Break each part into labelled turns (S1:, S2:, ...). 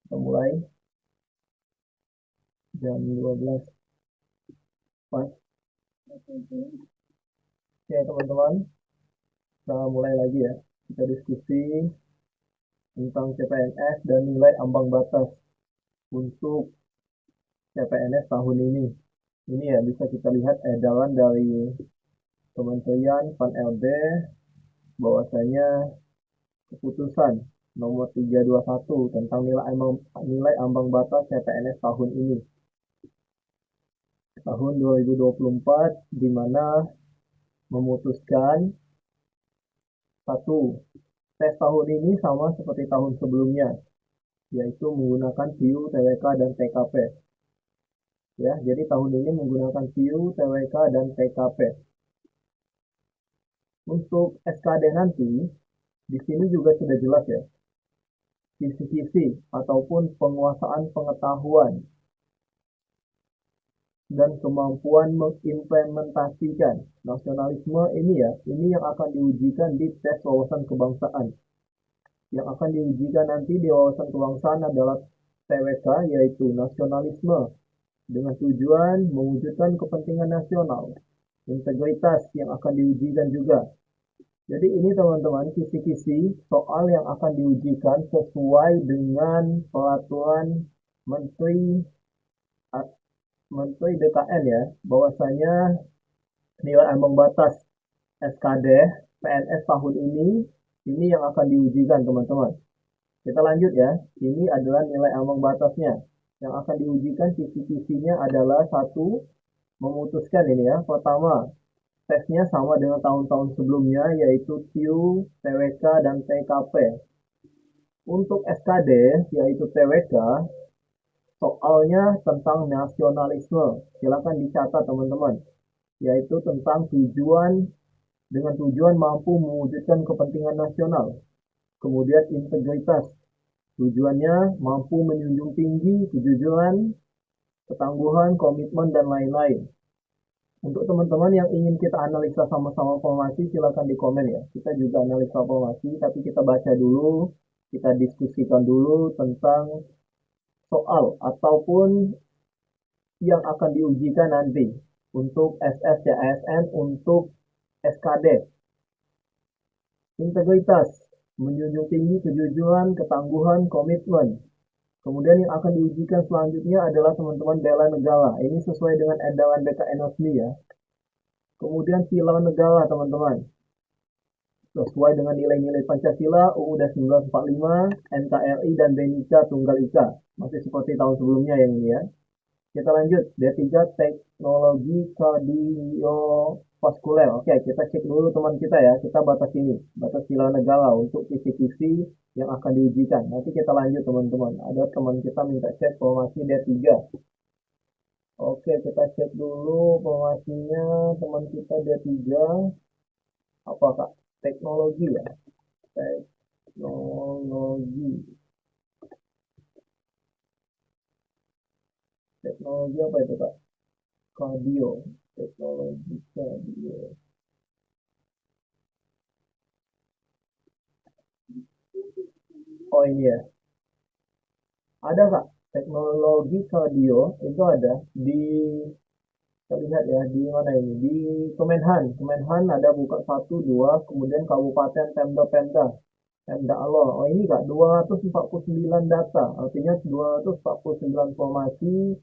S1: Kita mulai jam 12 pas. Oke teman-teman, kita mulai lagi ya. Kita diskusi tentang CPNS dan nilai ambang batas untuk CPNS tahun ini. Ini ya bisa kita lihat edaran dari Kementerian Pan-LB bahwasanya keputusan nomor 321 tentang nilai ambang batas CPNS tahun ini tahun 2024, di mana memutuskan satu, tes tahun ini sama seperti tahun sebelumnya, yaitu menggunakan VIU, TWK, dan TKP. Ya, jadi tahun ini menggunakan VIU, TWK, dan TKP. Untuk SKD nanti, di sini juga sudah jelas ya, kisi-kisi ataupun penguasaan pengetahuan dan kemampuan mengimplementasikan nasionalisme ini ya, ini yang akan diujikan di tes wawasan kebangsaan. Yang akan diujikan nanti di wawasan kebangsaan adalah TWK, yaitu nasionalisme dengan tujuan mewujudkan kepentingan nasional. Integritas yang akan diujikan juga. Jadi ini teman-teman kisi-kisi soal yang akan diujikan sesuai dengan peraturan Menteri Menteri BKN ya, bahwasanya nilai ambang batas SKD PNS tahun ini yang akan diujikan teman-teman. Kita lanjut ya. Ini adalah nilai ambang batasnya. Yang akan diujikan kisi-kisinya adalah satu, memutuskan ini ya. Pertama, tesnya sama dengan tahun-tahun sebelumnya, yaitu TIU, TWK, dan TKP. Untuk SKD, yaitu TWK, soalnya tentang nasionalisme. Silakan dicatat teman-teman. Yaitu tentang tujuan mampu mewujudkan kepentingan nasional. Kemudian integritas. Tujuannya mampu menjunjung tinggi kejujuran, ketangguhan, komitmen, dan lain-lain. Untuk teman-teman yang ingin kita analisa sama-sama formasi, silakan di komen ya. Kita juga analisa formasi, tapi kita baca dulu, kita diskusikan dulu tentang soal ataupun yang akan diujikan nanti untuk SS ya, ASN, untuk SKD. Integritas, menjunjung tinggi kejujuran, ketangguhan, komitmen. Kemudian yang akan diujikan selanjutnya adalah teman-teman bela negara. Ini sesuai dengan edaran BKN resmi ya. Kemudian sila negara teman-teman. Sesuai dengan nilai-nilai Pancasila, UUD 1945, NKRI, dan Bhinneka Tunggal Ika. Masih seperti tahun sebelumnya yang ini ya. Kita lanjut, D3 teknologi kardiovaskuler. Oke, kita cek dulu teman kita ya. Kita batas ini, batas sila negara untuk kisi-kisi yang akan diujikan. Nanti kita lanjut teman-teman. Ada teman kita minta cek formasi D3. Oke, kita cek dulu formasinya teman kita D3. Apa Kak? Teknologi ya? Teknologi. Teknologi apa itu Kak? Kardio. Teknologi kardio. Oh ini ya. Ada Kak, teknologi kardio itu ada di, kita lihat ya, di mana ini? Di Kemenhan. Kemenhan ada buka satu, dua, kemudian kabupaten, Pemda, Pemda Allah. Oh ini Kak, 249 data. Artinya 249 formasi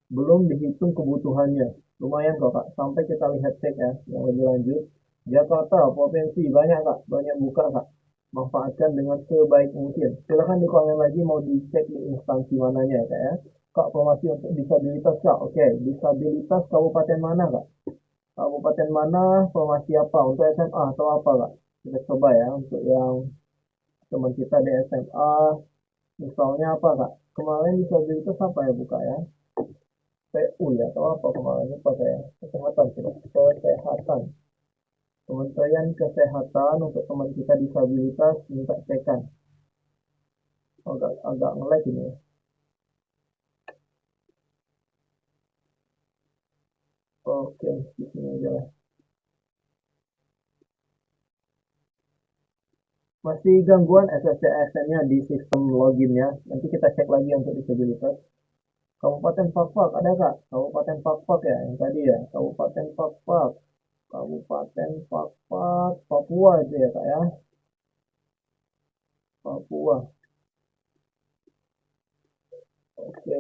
S1: belum dihitung kebutuhannya. Lumayan kok Kak. Sampai kita lihat cek ya, yang lebih lanjut. Jakarta, provinsi, banyak Kak. Banyak buka Kak. Manfaatkan dengan sebaik mungkin. Silahkan di komen lagi mau dicek di instansi mananya ya Kak ya. Kak, formasi untuk disabilitas Kak. Oke, disabilitas kabupaten mana Kak? Kabupaten mana, formasi apa? Untuk SMA atau apa Kak? Kita coba ya untuk yang teman kita di SMA. Misalnya apa Kak? Kemarin disabilitas apa ya buka ya? PU ya atau apa kemarin lupa saya. Kesehatan sih, kesehatan. Kementerian Kesehatan untuk teman kita disabilitas minta cekan. Agak agak ngelag ini ya. Oke, di sini aja lah. Masih gangguan SSD-nya di sistem loginnya. Nanti kita cek lagi untuk disabilitas. Kabupaten Fakfak ada Kak? Kabupaten Fakfak ya yang tadi ya. Kabupaten Fakfak. Kabupaten Fakfak, Papua itu ya Kak ya. Papua. Oke.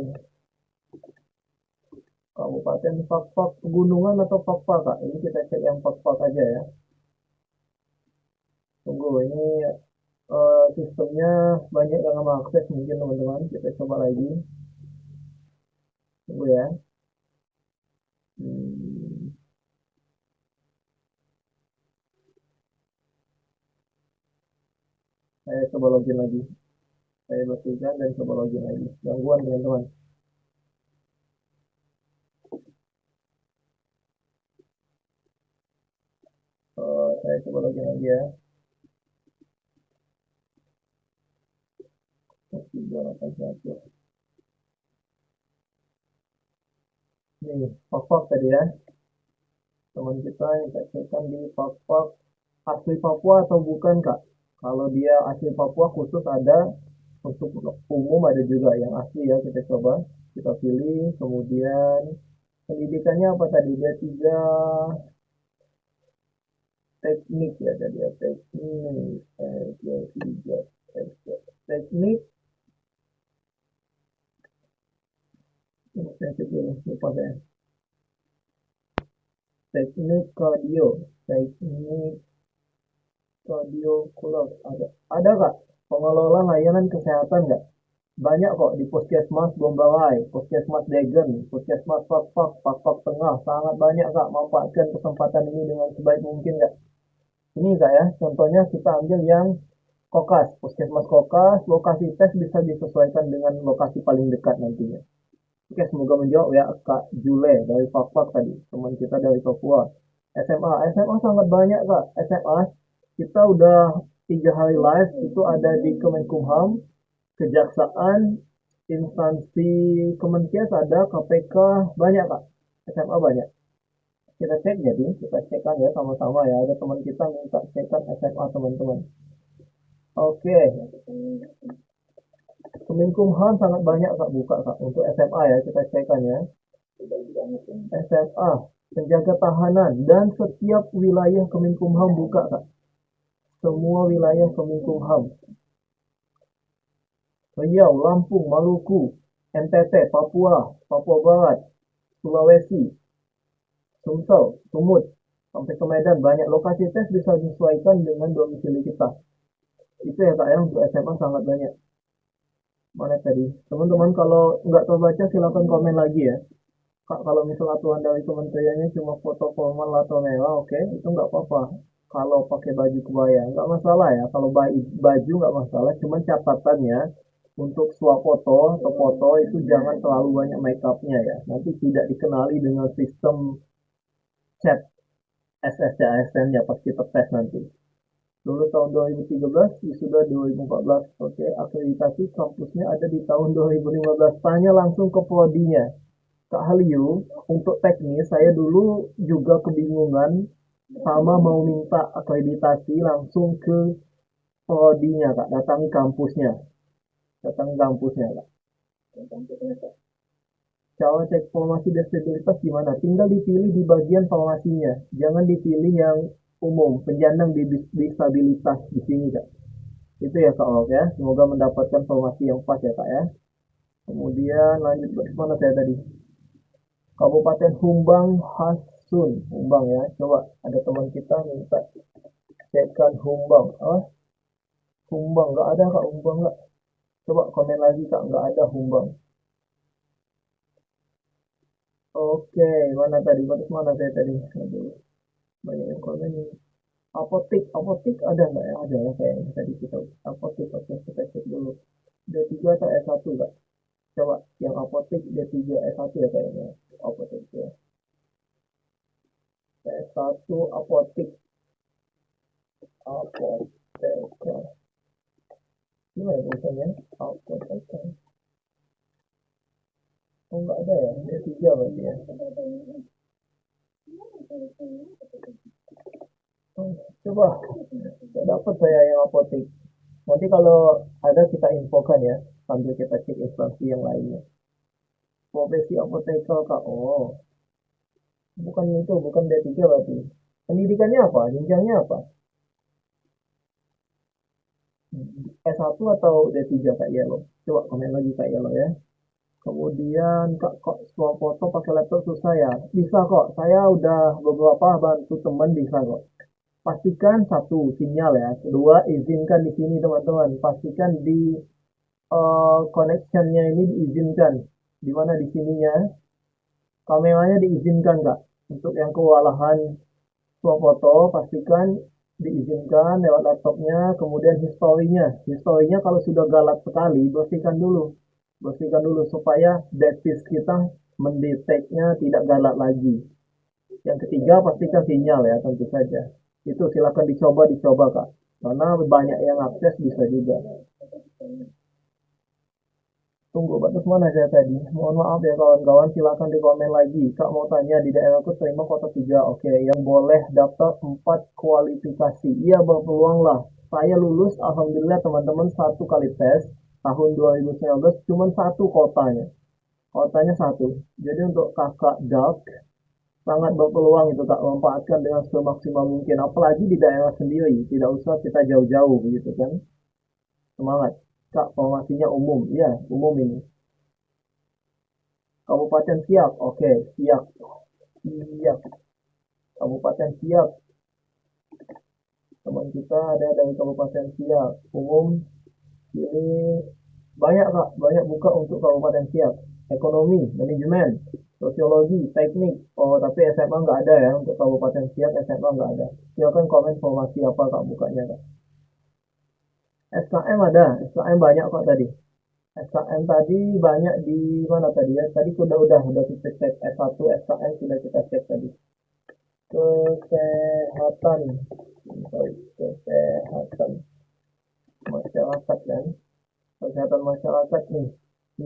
S1: Kabupaten Fakfak pegunungan atau Fakfak Kak? Ini kita cek yang Fakfak aja ya. Tunggu ini sistemnya banyak yang mengakses mungkin teman-teman. Kita coba lagi. Tunggu ya. Hmm, saya coba login lagi. Saya bersihkan dan coba login lagi. Gangguan teman-teman. Saya coba login lagi ya. 381. Nih, Fakfak tadi ya. Teman kita yang cekkan di Fakfak asli Papua atau bukan Kak? Kalau dia asli Papua khusus ada, untuk umum ada juga yang asli ya. Kita coba, kita pilih, kemudian pendidikannya apa tadi? Dia tiga teknik ya tadi ya, teknik, dia tiga teknik, saya cek dulu, lupa saya. Teknik kardio, teknik Radiokulur ada Kak pengelola layanan kesehatan nggak? Banyak kok di Puskesmas Gombalai, Puskesmas Degen, Puskesmas Fakfak, Fakfak Tengah, sangat banyak Kak. Manfaatkan kesempatan ini dengan sebaik mungkin Kak. Ini Kak ya, contohnya kita ambil yang Kokas, Puskesmas Kokas, lokasi tes bisa disesuaikan dengan lokasi paling dekat nantinya. Oke, semoga menjawab ya Kak Jule dari Fakfak tadi, teman kita dari Papua. SMA sangat banyak Kak. SMA kita udah 3 hari live itu ada di Kemenkumham, Kejaksaan, instansi Kemenkes ada, KPK banyak Kak. SMA banyak. Kita cek jadi, kita cekkan ya sama-sama ya. Ada teman kita minta cekkan SMA teman-teman. Oke, Kemenkumham sangat banyak Kak buka Kak untuk SMA ya, kita cekkan ya. SMA, penjaga tahanan dan setiap wilayah Kemenkumham buka Kak. Semua wilayah Kemenkumham. Riau, Lampung, Maluku, NTT, Papua, Papua Barat, Sulawesi, Sumsel, Sumut, sampai ke Medan banyak lokasi tes bisa disesuaikan dengan domisili kita. Itu ya Kak ya untuk SMA sangat banyak. Mana tadi? Teman-teman kalau nggak terbaca silakan komen lagi ya. Kak, kalau misal aturan dari kementeriannya cuma foto formal atau mewah, oke, itu nggak apa-apa. Kalau pakai baju kebaya, nggak masalah ya. Kalau baju nggak masalah, cuman catatannya untuk swap foto atau foto itu jangan terlalu banyak make upnya ya. Nanti tidak dikenali dengan sistem chat SSC ASN-nya pas kita tes nanti. Lulus tahun 2013, wisuda 2014. Oke, akreditasi kampusnya ada di tahun 2015. Tanya langsung ke prodinya. Kak Haliu, untuk teknis saya dulu juga kebingungan sama mau minta akreditasi langsung ke prodinya Kak, datangi kampusnya Kak. Cara cek formasi disabilitas gimana? Tinggal dipilih di bagian formasinya, jangan dipilih yang umum, penyandang disabilitas di sini Kak. Itu ya Kak Ok ya, semoga mendapatkan formasi yang pas ya Kak ya. Kemudian lanjut ke mana saya tadi? Kabupaten Humbang Hasun, Humbang ya. Coba ada teman kita minta cekkan Humbang. Ah, Humbang nggak ada Kak, Humbang nggak. Coba komen lagi Kak, nggak ada Humbang. Oke, mana tadi? Batas mana saya tadi? Aduh, banyak yang komen nih. Apotik ada nggak ya? Ada ya kayaknya tadi kita apotik. Oke, kita cek dulu. D3 atau S1 Kak? Coba yang apotik D3 S1 ya kayaknya. Apotik ya. S1 apotik. Apotek. Gimana tulisannya? Apotek. Oh nggak ada ya? D3 berarti ya. Oh, coba. Nggak dapat saya yang apotik. Nanti kalau ada kita infokan ya, sambil kita cek instansi yang lainnya. Profesi apoteker Kak. Oh, bukan itu, bukan D3 berarti. Pendidikannya apa? Jenjangnya apa? S1 atau D3 Kak Yelo? Coba komen lagi Kak Yelo ya. Kemudian Kak, kok foto pakai laptop susah ya? Bisa kok, saya udah beberapa bantu teman bisa kok. Pastikan satu, sinyal ya. Kedua, izinkan di sini teman-teman. Pastikan di connectionnya ini diizinkan. Di mana di sininya kameranya diizinkan Kak. Untuk yang kewalahan foto pastikan diizinkan lewat laptopnya. Kemudian historinya. Historinya kalau sudah galak sekali, bersihkan dulu. Bersihkan dulu supaya device kita mendeteknya tidak galak lagi. Yang ketiga, pastikan sinyal ya, tentu saja. Itu silakan dicoba Kak. Karena banyak yang akses bisa juga. Tunggu, batas mana saya tadi? Mohon maaf ya kawan-kawan, silakan di komen lagi. Kak mau tanya, di daerahku terima kota 3. Oke, yang boleh daftar 4 kualifikasi. Iya, berpeluang lah. Saya lulus, alhamdulillah teman-teman, satu kali tes. Tahun 2019, cuma satu kotanya. Kotanya satu. Jadi untuk kakak Dark, sangat berpeluang itu Kak, memanfaatkan dengan semaksimal mungkin. Apalagi di daerah sendiri, tidak usah kita jauh-jauh begitu kan. Semangat. Kak, formasinya umum. Iya, umum ini. Kabupaten Siak, oke, Siak, Siak, Kabupaten Siak. Teman kita ada dari Kabupaten Siak. Umum ini banyak Kak, banyak buka untuk Kabupaten Siak. Ekonomi, manajemen, sosiologi, teknik. Oh, tapi SMA nggak ada ya untuk Kabupaten Siak, SMA nggak ada. Silakan komen formasi apa Kak bukanya Kak. SKM ada, SKM banyak kok tadi. SKM tadi banyak di mana tadi ya? Tadi udah kita cek S1 SKM sudah kita cek tadi. Kesehatan, sorry, kesehatan masyarakat kan? Kesehatan masyarakat nih,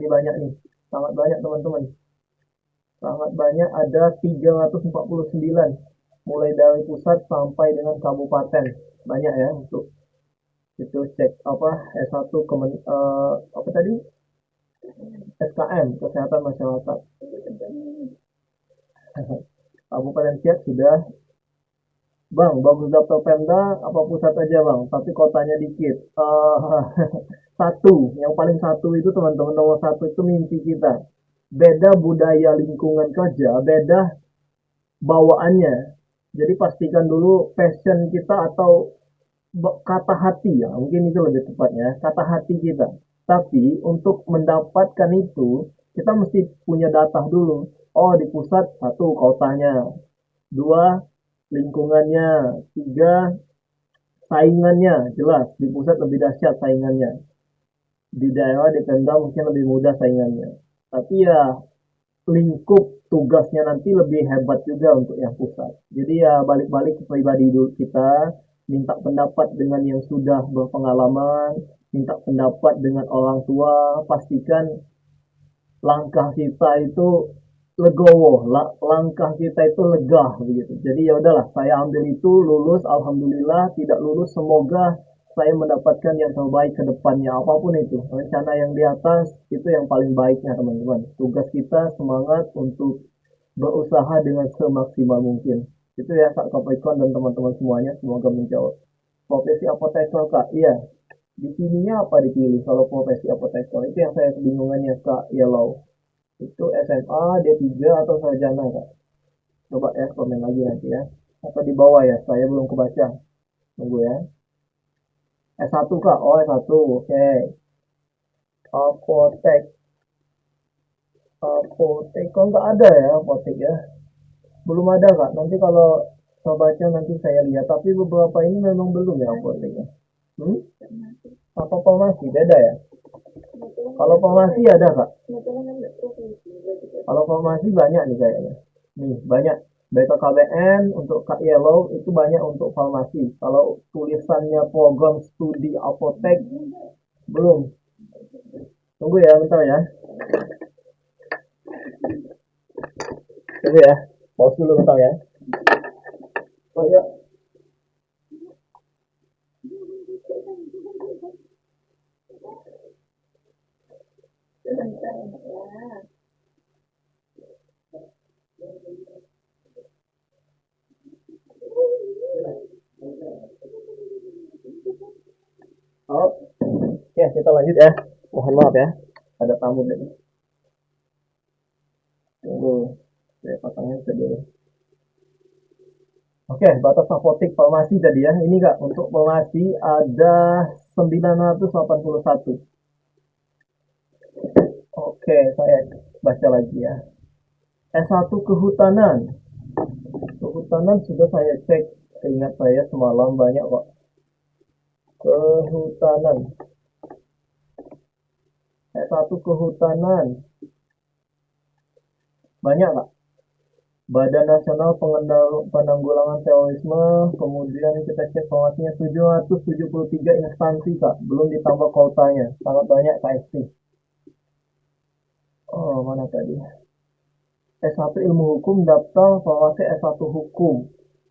S1: ini banyak nih, sangat banyak teman-teman. Sangat banyak, ada 349 mulai dari pusat sampai dengan kabupaten. Banyak ya untuk itu cek apa S1 apa tadi? SKM kesehatan masyarakat. Kabupaten Siak sudah. Bang, bagus daftar Pemda apa pusat aja bang, tapi kotanya dikit. Satu, yang paling satu itu teman-teman nomor satu itu mimpi kita. Beda budaya lingkungan kerja, beda bawaannya. Jadi pastikan dulu passion kita atau kata hati ya, mungkin itu lebih tepatnya, kata hati kita. Tapi untuk mendapatkan itu, kita mesti punya data dulu. Oh, di pusat satu kotanya, dua lingkungannya, tiga saingannya jelas di pusat lebih dahsyat saingannya, di daerah di Pemda mungkin lebih mudah saingannya, tapi ya lingkup tugasnya nanti lebih hebat juga untuk yang pusat. Jadi ya balik-balik ke pribadi dulu kita, minta pendapat dengan yang sudah berpengalaman, minta pendapat dengan orang tua, pastikan langkah kita itu legowo, langkah kita itu lega begitu. Jadi ya udahlah, saya ambil itu, lulus, alhamdulillah, tidak lulus, semoga saya mendapatkan yang terbaik ke depannya, apapun itu. Rencana yang di atas itu yang paling baiknya teman-teman. Tugas kita semangat untuk berusaha dengan semaksimal mungkin. Itu ya Kak Capricorn dan teman-teman semuanya, semoga menjawab. Profesi apoteker Kak, iya. Di sininya apa dipilih kalau profesi apoteker? Itu yang saya kebingungannya Kak Yellow. Itu SMA, D3 atau sarjana Kak? Coba ya komen lagi nanti ya. Atau di bawah ya, saya belum kebaca. Tunggu ya. S1 Kak? Oh S1, oke. Apotek. Apotek, kok nggak ada ya apotek ya? Belum ada Kak. Nanti kalau saya baca nanti saya lihat. Tapi beberapa ini memang belum ya apoteknya. Hmm? Apa farmasi? Beda ya? Kalau farmasi ada Kak? Kalau farmasi banyak nih kayaknya. Nih, banyak. BKKBN untuk Kak Yellow itu banyak untuk farmasi. Kalau tulisannya program studi apotek belum. Tunggu ya, bentar ya. Tunggu ya. Pause dulu bentar ya. Oh ya.
S2: Sebentar ya.
S1: Oh, ya kita lanjut ya. Mohon maaf ya, ada tamu tadi. Tunggu, saya pasangnya dulu. Oke, batas apotik farmasi tadi ya. Ini Kak, untuk farmasi ada 981. Oke, saya baca lagi ya. S1 Kehutanan. Kehutanan sudah saya cek. Ingat saya semalam banyak kok. Kehutanan. S1 Kehutanan. Banyak Kak. Badan Nasional Penanggulangan Terorisme, kemudian kita cek formasinya 773 instansi Kak, belum ditambah kuotanya, sangat banyak KSP. Oh, mana tadi? S1 Ilmu Hukum daftar formasi S1 Hukum.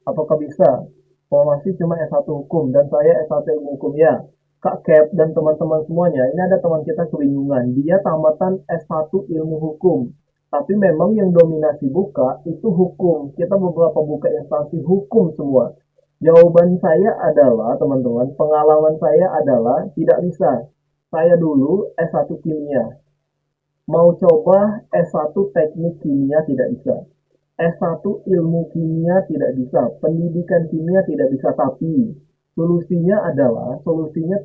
S1: Apakah bisa? Formasi cuma S1 Hukum dan saya S1 Ilmu Hukum ya. Kak Cap dan teman-teman semuanya, ini ada teman kita kebingungan. Dia tamatan S1 Ilmu Hukum. Tapi memang yang dominasi buka itu hukum. Kita beberapa buka instansi hukum semua. Jawaban saya adalah, teman-teman, pengalaman saya adalah tidak bisa. Saya dulu S1 Kimia. Mau coba S1 Teknik Kimia tidak bisa. S1 Ilmu Kimia tidak bisa. Pendidikan kimia tidak bisa. Tapi solusinya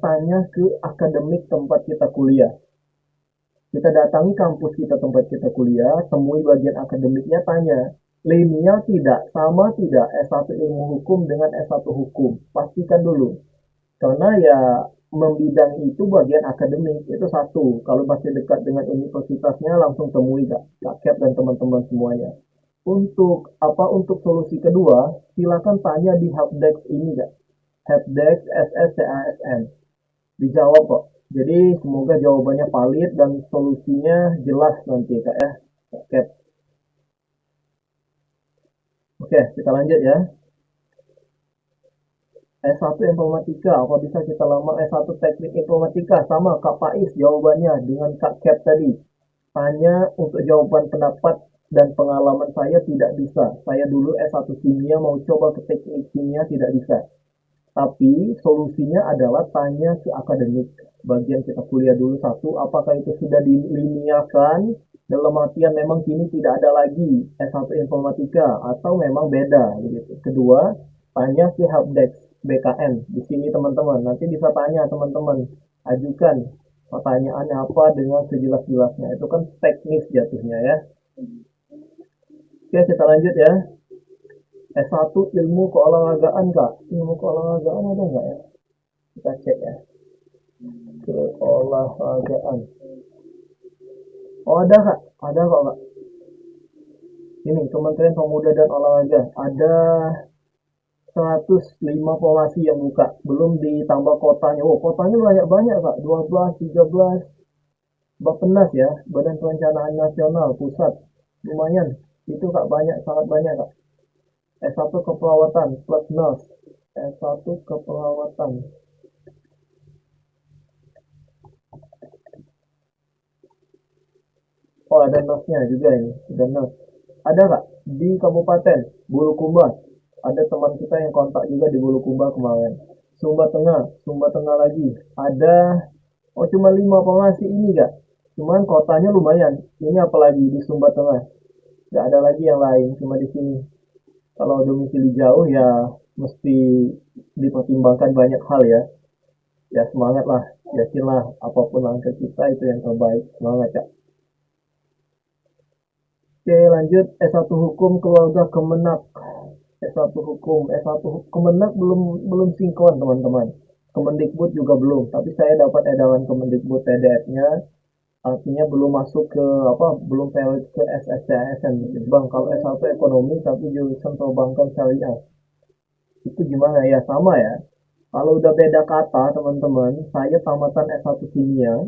S1: tanya ke akademik tempat kita kuliah. Kita datangi kampus kita tempat kita kuliah, temui bagian akademiknya, tanya, linear tidak, sama tidak S1 Ilmu Hukum dengan S1 Hukum. Pastikan dulu. Karena ya membidang itu bagian akademik itu satu. Kalau masih dekat dengan universitasnya langsung temui Kak Cap dan teman-teman semuanya. Untuk solusi kedua, silakan tanya di helpdesk ini Kak. Helpdesk SSCASN. Dijawab kok. Jadi semoga jawabannya valid dan solusinya jelas nanti Kak ya. Kak Cap. Oke, kita lanjut ya. S1 Informatika, apa bisa kita lamar S1 Teknik Informatika? Sama Kak Faiz jawabannya dengan Kak Cap tadi. Hanya untuk jawaban pendapat dan pengalaman saya tidak bisa. Saya dulu S1 Kimia mau coba ke Teknik Kimia tidak bisa. Tapi solusinya adalah tanya ke akademik. Bagian kita kuliah dulu satu, apakah itu sudah diliniakan dalam artian memang kini tidak ada lagi S1 Informatika atau memang beda begitu. Kedua, tanya ke helpdesk BKN di sini teman-teman. Nanti bisa tanya teman-teman, ajukan pertanyaannya apa dengan sejelas-jelasnya. Itu kan teknis jatuhnya ya. Oke, kita lanjut ya. S1 ilmu keolahragaan Kak. Ilmu keolahragaan ada nggak ya? Kita cek ya. Keolahragaan. Oh ada Kak, ada kok Kak. Ini Kementerian Pemuda dan Olahraga. Ada 105 formasi yang buka. Belum ditambah kotanya. Oh kotanya banyak-banyak Kak. 12, 13. Bappenas ya. Badan Perencanaan Nasional Pusat. Lumayan. Itu Kak banyak, sangat banyak Kak. S1 Keperawatan plus nurse. S1 Keperawatan. Oh ada nurse-nya juga ini. Ada nurse. Ada Kak di Kabupaten Bulukumba. Ada teman kita yang kontak juga di Bulukumba kemarin. Sumba Tengah lagi. Ada, oh cuma 5 formasi ini Kak. Cuman kotanya lumayan. Ini apalagi di Sumba Tengah. Gak ada lagi yang lain, cuma di sini. Kalau domisili jauh ya mesti dipertimbangkan banyak hal ya. Ya semangat lah, yakinlah apapun langkah kita itu yang terbaik. Semangat Kak. Oke lanjut S1 Hukum Keluarga Kemenak. S1 Hukum, S1 Kemenak belum sinkron teman-teman. Kemendikbud juga belum, tapi saya dapat edaran Kemendikbud PDF-nya, artinya belum masuk ke belum valid ke SSCASN. Bang, kalau S1 ekonomi tapi jurusan perbankan syariah. Itu gimana ya? Sama ya. Kalau udah beda kata, teman-teman, saya tamatan S1 kimia,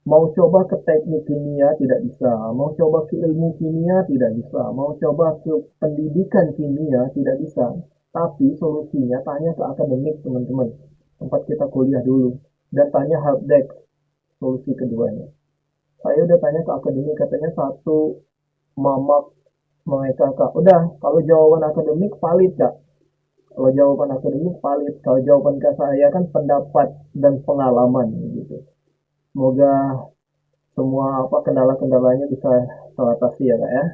S1: mau coba ke teknik kimia tidak bisa, mau coba ke ilmu kimia tidak bisa, mau coba ke pendidikan kimia tidak bisa. Tapi solusinya tanya ke akademik teman-teman, tempat kita kuliah dulu, dan tanya helpdesk solusi keduanya. Saya udah tanya ke akademik, katanya satu mamak mereka kak. Udah, kalau jawaban akademik valid kak. Kalau jawaban akademik valid, kalau jawaban ke saya kan pendapat dan pengalaman gitu. Semoga semua apa kendala-kendalanya bisa teratasi ya kak ya.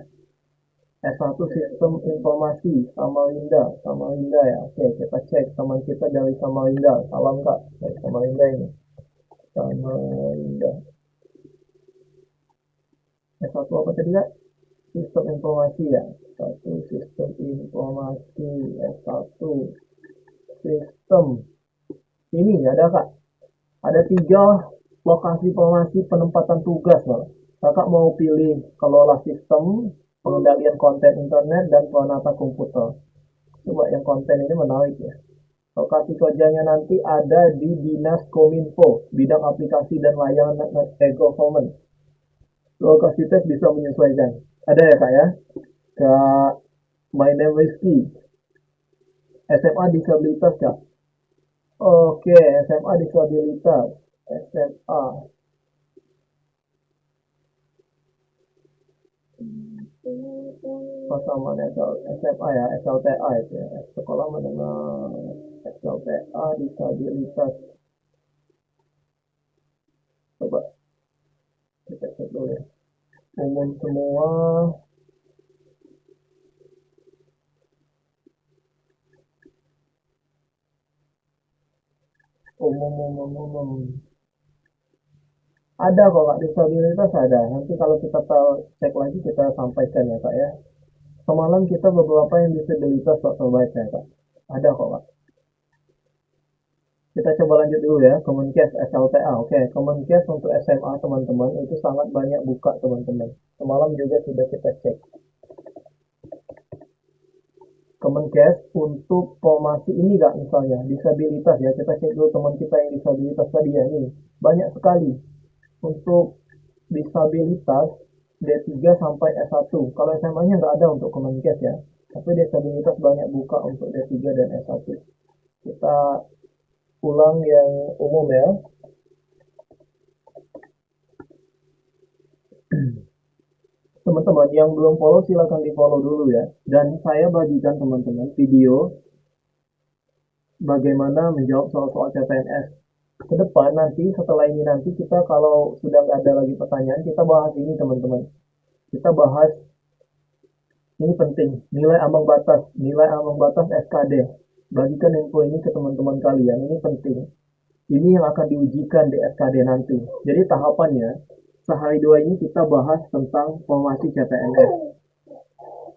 S1: S1 Sistem Informasi Samarinda, Samarinda ya. Oke, kita cek teman kita dari Samarinda. Salam kak dari Samarinda ini. Samarinda. S1 apa tadi kak? Sistem informasi ya. Satu sistem informasi S1 sistem. Ini ada kak. Ada 3 lokasi formasi penempatan tugas kak. Kakak mau pilih kelola sistem, pengendalian konten internet, dan penata komputer. Coba yang konten ini menarik ya. Lokasi kerjanya nanti ada di Dinas Kominfo, bidang aplikasi dan layanan e-government. Lokasi tes bisa menyesuaikan. Ada ya kak ya? Kak, my name Rizky. SMA disabilitas kak. Oke, SMA disabilitas. SMA. Sama SMA ya, SLTA itu ya. Sekolah menengah SLTA disabilitas. Coba kita cek dulu ya. Umum semua. Umum. Ada kok kak, disabilitas ada. Nanti kalau kita tahu cek lagi kita sampaikan ya kak ya. Semalam kita beberapa yang disabilitas kok terbaca kak. Ada kok kak. Kita coba lanjut dulu ya, Kemenkes SLTA. Oke, Kemenkes untuk SMA teman-teman itu sangat banyak buka teman-teman. Semalam juga sudah kita cek. Kemenkes untuk formasi ini kak misalnya, disabilitas ya. Kita cek dulu teman kita yang disabilitas tadi ya, ini. Banyak sekali. Untuk disabilitas D3 sampai S1. Kalau SMA-nya nggak ada untuk Kemenkes ya. Tapi disabilitas banyak buka untuk D3 dan S1. Kita ulang yang umum ya. Teman-teman yang belum follow silahkan di follow dulu ya. Dan saya bagikan teman-teman video bagaimana menjawab soal-soal CPNS. Ke depan nanti setelah ini nanti kita kalau sudah nggak ada lagi pertanyaan kita bahas ini teman-teman. Kita bahas ini penting, nilai ambang batas SKD. Bagikan info ini ke teman-teman kalian, ini penting. Ini yang akan diujikan di SKD nanti. Jadi tahapannya, sehari 2 ini kita bahas tentang formasi CPNS.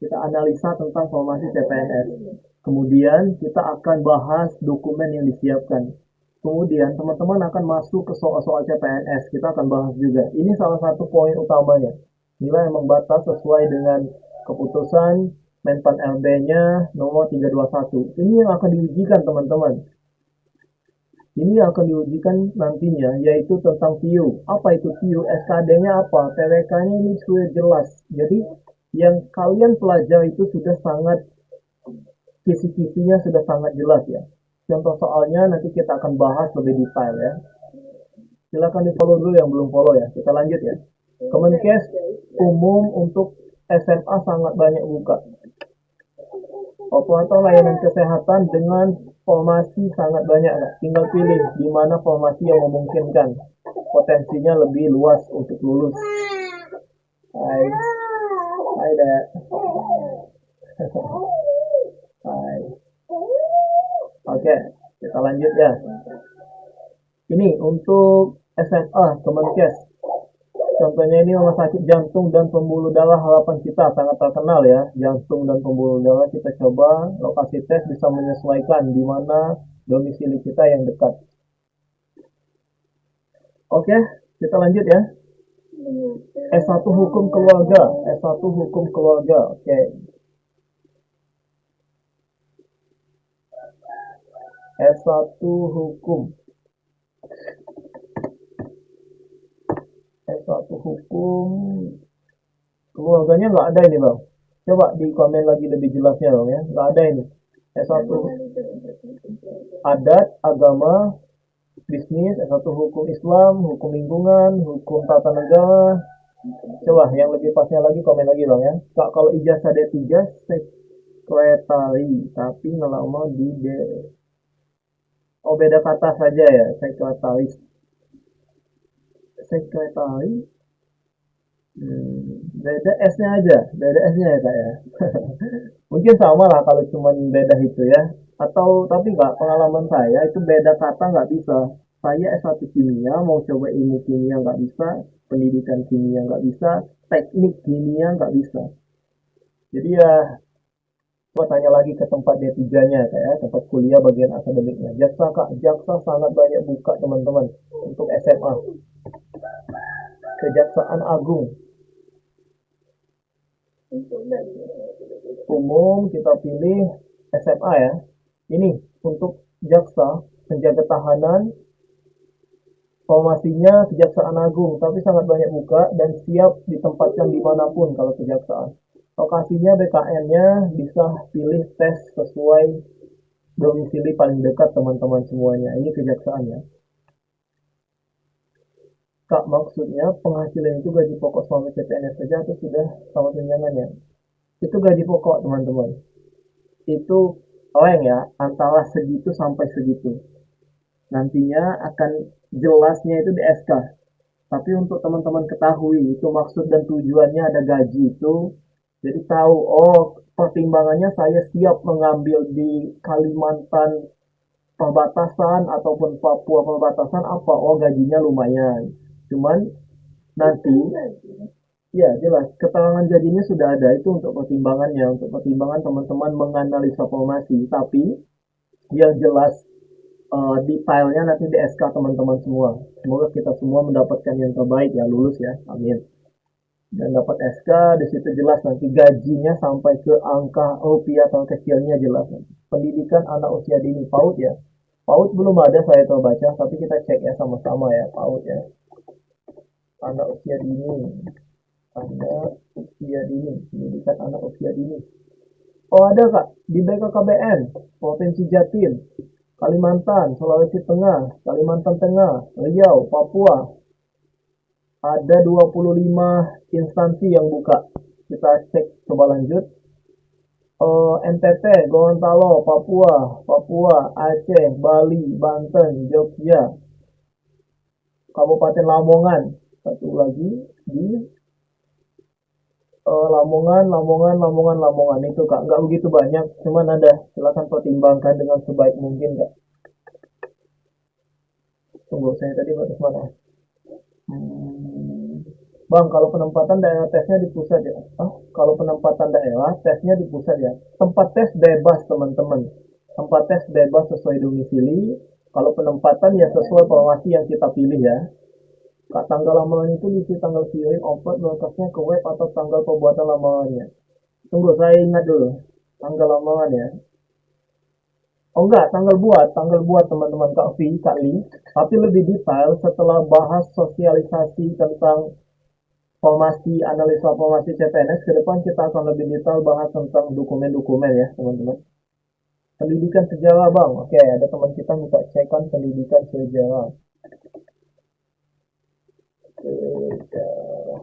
S1: Kita analisa tentang formasi CPNS. Kemudian kita akan bahas dokumen yang disiapkan. Kemudian teman-teman akan masuk ke soal-soal CPNS. Kita akan bahas juga. Ini salah satu poin utamanya. Nilai ambang batas sesuai dengan keputusan Menpan RB-nya nomor 321. Ini yang akan diujikan teman-teman. Ini yang akan diujikan nantinya yaitu tentang TIU. Apa itu TIU? SKD-nya apa? TWK-nya ini sudah jelas. Jadi yang kalian pelajari itu sudah sangat kisi-kisinya sudah sangat jelas ya. Contoh soalnya nanti kita akan bahas lebih detail ya. Silakan di follow dulu yang belum follow ya. Kita lanjut ya. Kemenkes umum untuk SMA sangat banyak buka. Operator layanan kesehatan dengan formasi sangat banyak. Tinggal pilih di mana formasi yang memungkinkan. Potensinya lebih luas untuk lulus. Hai. Hai, Dek. Hai. Oke, kita lanjut ya. Ini untuk SMA Kemenkes. Contohnya ini rumah sakit jantung dan pembuluh darah harapan kita sangat terkenal ya. Jantung dan pembuluh darah kita coba lokasi tes bisa menyesuaikan di mana domisili kita yang dekat. Oke, kita lanjut ya. S1 hukum keluarga, S1 hukum keluarga. Oke. S1 hukum. S1 hukum keluarganya nggak ada ini bang. Coba di komen lagi lebih jelasnya bang ya. Nggak ada ini. S1 adat, agama, bisnis, S1 hukum Islam, hukum lingkungan, hukum tata negara. Coba yang lebih pasnya lagi komen lagi bang ya. Kak kalau ijazah D3 sekretari tapi ngelamar di oh beda kata saja ya sekretaris. Sekretari beda S-nya aja, beda S-nya ya kak ya. Mungkin sama lah kalau cuma beda itu ya. Atau tapi nggak pengalaman saya itu beda kata nggak bisa. Saya S1 kimia mau coba ilmu kimia nggak bisa, pendidikan kimia nggak bisa, teknik kimia nggak bisa. Jadi ya coba tanya lagi ke tempat D3-nya kak ya, tempat kuliah bagian akademiknya. Jaksa kak, jaksa sangat banyak buka teman-teman untuk SMA. Kejaksaan Agung umum kita pilih SMA ya. Ini untuk jaksa penjaga tahanan formasinya Kejaksaan Agung, tapi sangat banyak buka dan siap ditempatkan dimanapun kalau kejaksaan. Lokasinya BKN-nya bisa pilih tes sesuai domisili paling dekat teman-teman semuanya. Ini kejaksaannya. Kak, maksudnya penghasilan itu gaji pokok suami CPNS saja atau sudah sama tunjangannya? Itu gaji pokok teman-teman. Itu leng ya, antara segitu sampai segitu. Nantinya akan jelasnya itu di SK. Tapi untuk teman-teman ketahui itu maksud dan tujuannya ada gaji itu. Jadi tahu, oh pertimbangannya saya siap mengambil di Kalimantan perbatasan ataupun Papua perbatasan apa? Oh gajinya lumayan. Cuman nanti ya jelas keterangan gajinya sudah ada itu untuk pertimbangannya, untuk pertimbangan teman-teman menganalisa formasi. Tapi yang jelas detailnya nanti di SK teman-teman semua. Semoga kita semua mendapatkan yang terbaik ya, lulus ya. Amin. Dan dapat SK, di situ jelas nanti gajinya sampai ke angka rupiah atau kecilnya jelas. Pendidikan anak usia dini PAUD ya. PAUD belum ada saya terbaca, tapi kita cek ya sama-sama ya PAUD ya. Anak usia dini, anak usia dini, pendidikan anak usia dini. Oh ada kak, di BKKBN, Provinsi Jatim, Kalimantan, Sulawesi Tengah, Kalimantan Tengah, Riau, Papua. Ada 25 instansi yang buka. Kita cek coba lanjut. NTT, Gorontalo, Papua, Papua, Aceh, Bali, Banten, Jogja, Kabupaten Lamongan. Satu lagi di Lamongan, Lamongan, Lamongan, Lamongan itu kak nggak begitu banyak, cuman ada. Silakan pertimbangkan dengan sebaik mungkin kak. Tunggu saya tadi batas mana? Hmm, Bang, kalau penempatan daerah tesnya di pusat ya? Kalau penempatan daerah tesnya di pusat ya? Tempat tes bebas teman-teman. Tempat tes bebas sesuai domisili. Kalau penempatan ya sesuai formasi yang kita pilih ya. Kak, tanggal lamaran itu isi tanggal kirim opat berkasnya ke web atau tanggal pembuatan lamarannya. Tunggu, saya ingat dulu. Tanggal lamaran ya. Oh enggak, tanggal buat teman-teman Kak V, Kak Li. Tapi lebih detail setelah bahas sosialisasi tentang formasi, analisa formasi CPNS, ke depan kita akan lebih detail bahas tentang dokumen-dokumen ya teman-teman. Pendidikan sejarah bang, oke ada teman kita minta cekan pendidikan sejarah. Sejarah.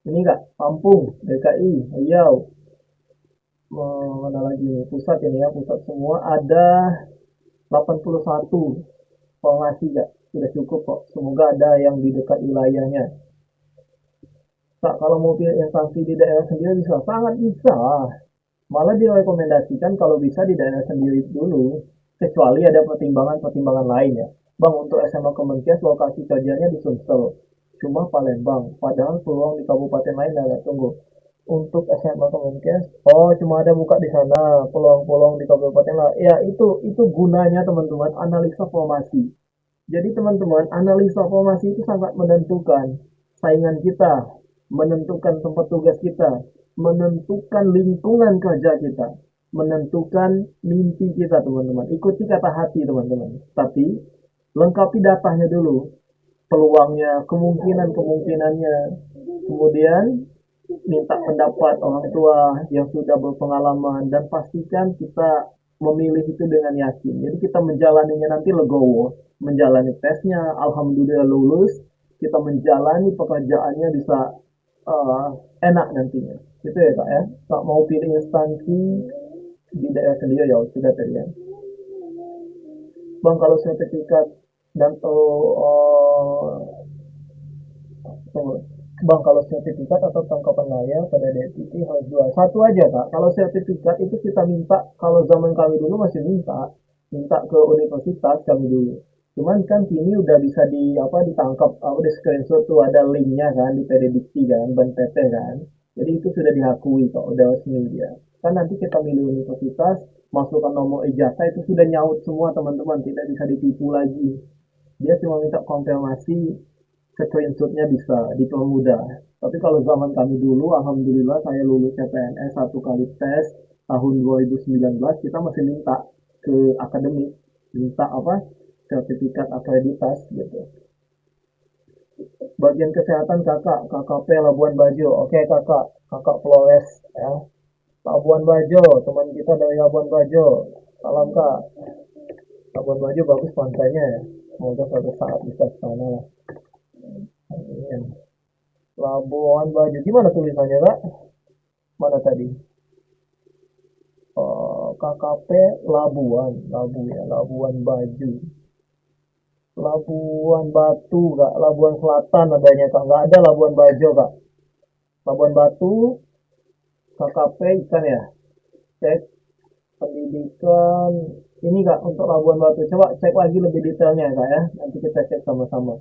S1: Ini kak, Lampung, DKI, Riau, mana lagi nih, pusat ini ya, pusat semua ada 81 formasi kak, sudah cukup kok, semoga ada yang di dekat wilayahnya. Kak, kalau mau pilih instansi di daerah sendiri bisa, sangat bisa. Malah direkomendasikan kalau bisa di daerah sendiri dulu, kecuali ada pertimbangan-pertimbangan lain ya. Bang, untuk SMA Kemenkes lokasi kerjanya di Sumsel, cuma Palembang, padahal peluang di kabupaten lain ada. Tunggu, untuk SMA Kemenkes, oh cuma ada buka di sana, peluang-peluang di kabupaten lain. Ya itu gunanya teman-teman analisa formasi. Jadi teman-teman, analisa formasi itu sangat menentukan saingan kita, menentukan tempat tugas kita, menentukan lingkungan kerja kita, menentukan mimpi kita teman-teman. Ikuti kata hati teman-teman. Tapi lengkapi datanya dulu, peluangnya, kemungkinan-kemungkinannya. Kemudian minta pendapat orang tua yang sudah berpengalaman dan pastikan kita memilih itu dengan yakin. Jadi kita menjalaninya nanti legowo, menjalani tesnya, alhamdulillah lulus, kita menjalani pekerjaannya bisa uh, enak nantinya. Gitu ya kak ya. Kak mau pilih instansi di daerah sendiri ya sudah tadi ya. Bang kalau sertifikat dan tunggu. Bang kalau sertifikat atau tangkapan layar pada DTP harus dua. Satu aja kak. Kalau sertifikat itu kita minta, kalau zaman kami dulu masih minta ke universitas kami dulu. Cuman kan kini udah bisa ditangkap, di screenshot tuh ada linknya kan di PD Dikti kan, Ban PT kan. Jadi itu sudah diakui kok, udah resmi dia. Kan nanti kita milih universitas, masukkan nomor ijazah itu sudah nyaut semua teman-teman, tidak bisa ditipu lagi. Dia cuma minta konfirmasi screenshotnya bisa dipermudah. Tapi kalau zaman kami dulu, alhamdulillah saya lulus CPNS satu kali tes tahun 2019, kita masih minta ke akademik, minta sertifikat akreditas gitu. Bagian kesehatan kakak, KKP Labuan Bajo. Oke kakak, kakak Flores ya. Labuan Bajo, teman kita dari Labuan Bajo. Salam kak. Labuan Bajo bagus pantainya ya. Semoga suatu saat bisa ke sana lah. Amin. Labuan Bajo. Gimana tulisannya, Kak? Mana tadi? KKP Labuan, Labuan Bajo. Labuan Batu, Kak. Labuan Selatan adanya, Kak. Nggak ada Labuan Bajo, Kak. Labuan Batu, KKP ikan ya. Cek pendidikan. Ini, Kak, untuk Labuan Batu. Coba cek lagi lebih detailnya, Kak ya. Nanti kita cek sama-sama.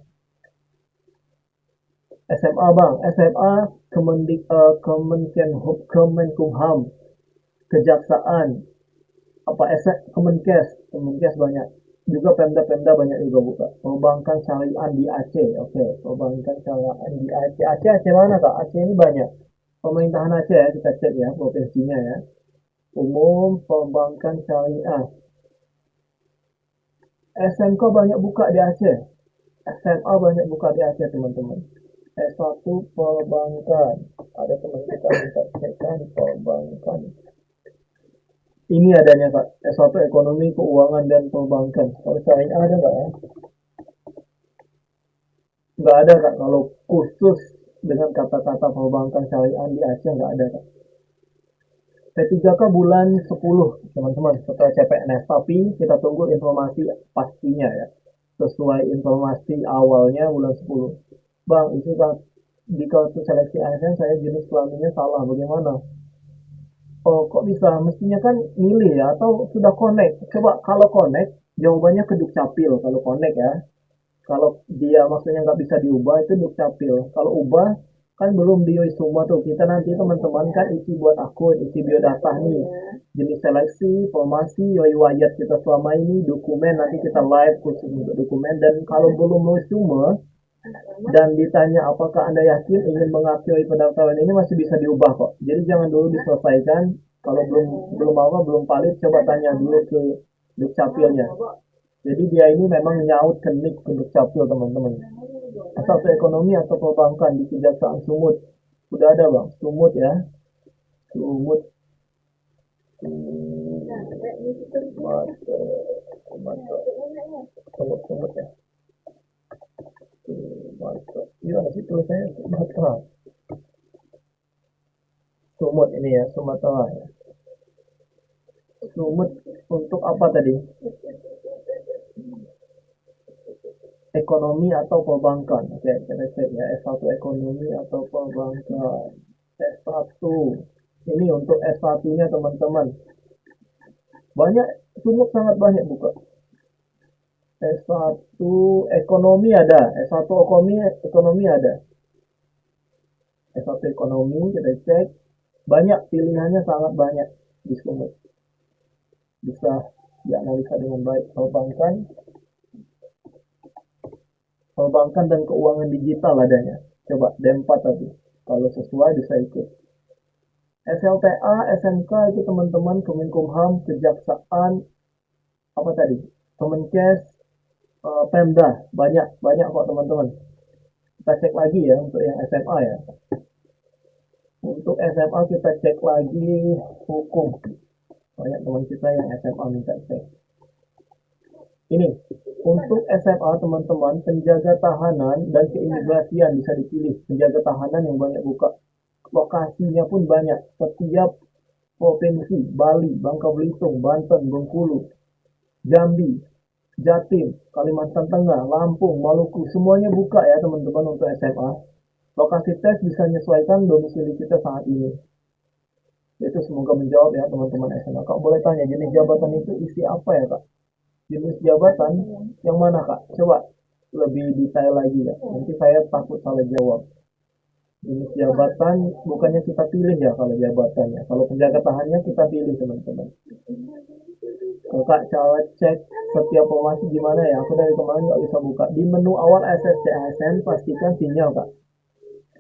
S1: SMA, Bang. SMA Kemenkumham, Kejaksaan, Kemenkes banyak juga, Pemda banyak juga buka perbankan syariah di Aceh. Oke, perbankan syariah di Aceh mana kak? Aceh ini banyak pemerintahan Aceh ya, kita cek ya provinsinya ya. Umum perbankan syariah. SMK banyak buka di Aceh, SMA banyak buka di Aceh teman-teman. S1 perbankan, ada teman kita minta cekkan perbankan. Ini adanya Kak, S1 Ekonomi, Keuangan, dan Perbankan. Kalau syariah ada nggak ya? Nggak ada Kak, kalau khusus dengan kata-kata perbankan syariah di Aceh nggak ada Kak. P3K bulan 10 teman-teman setelah CPNS, tapi kita tunggu informasi pastinya ya. Sesuai informasi awalnya bulan 10. Bang, itu Kak, di kartu seleksi ASN saya jenis kelaminnya salah, bagaimana? Oh, kok bisa? Mestinya kan milih ya, atau sudah connect? Coba kalau connect, jawabannya ke Dukcapil kalau connect ya. Kalau dia maksudnya nggak bisa diubah itu Dukcapil. Kalau ubah kan belum di semua tuh. Kita nanti teman-teman kan isi buat akun, isi biodata nih. Jenis seleksi, formasi, riwayat kita selama ini, dokumen nanti kita live khusus untuk dokumen. Dan kalau belum semua dan ditanya apakah Anda yakin ingin mengakhiri pendaftaran ini, masih bisa diubah kok. Jadi jangan dulu diselesaikan. Kalau belum belum belum valid, coba tanya dulu ke Dukcapilnya. Jadi dia ini memang nyaut ke NIK ke Dukcapil teman-teman. Satu ekonomi atau perbankan di Kejaksaan Sumut. Udah ada bang, Sumut ya. Sumut. Sumut ya. Gimana sih tulisannya? Sumatera. Sumut ini ya, Sumatera ya. Sumut untuk apa tadi? Ekonomi atau perbankan. Oke, kita cek ya. S1 ekonomi atau perbankan. S1. Ini untuk S1-nya teman-teman. Banyak, Sumut sangat banyak buka. S1 ekonomi ada. S1 ekonomi ada. S1 ekonomi kita cek. Banyak pilihannya, sangat banyak di Sumut. Bisa dianalisa dengan baik. Perbankan dan keuangan digital adanya. Coba D4 tadi. Kalau sesuai bisa ikut. SLTA, SMK itu teman-teman Kemenkumham, Kejaksaan, apa tadi? Kemenkes, Pemda, banyak kok teman-teman. Kita cek lagi ya untuk yang SMA ya. Untuk SMA kita cek lagi hukum. Banyak teman kita yang SMA minta cek. Ini untuk SMA teman-teman, penjaga tahanan dan keimigrasian bisa dipilih. Penjaga tahanan yang banyak buka, lokasinya pun banyak. Setiap provinsi, Bali, Bangka Belitung, Banten, Bengkulu, Jambi, Jatim, Kalimantan Tengah, Lampung, Maluku, semuanya buka ya teman-teman untuk SMA. Lokasi tes bisa menyesuaikan domisili kita saat ini. Itu semoga menjawab ya teman-teman SMA. Kak boleh tanya jenis jabatan itu isi apa ya kak? Jenis jabatan yang mana kak? Coba lebih detail lagi ya. Nanti saya takut salah jawab. Jenis jabatan bukannya kita pilih ya kalau jabatannya. Kalau penjaga tahannya kita pilih teman-teman. Kak cara cek setiap formasi gimana ya? Aku dari kemarin nggak bisa buka. Di menu awal SSC ASN pastikan sinyal kak.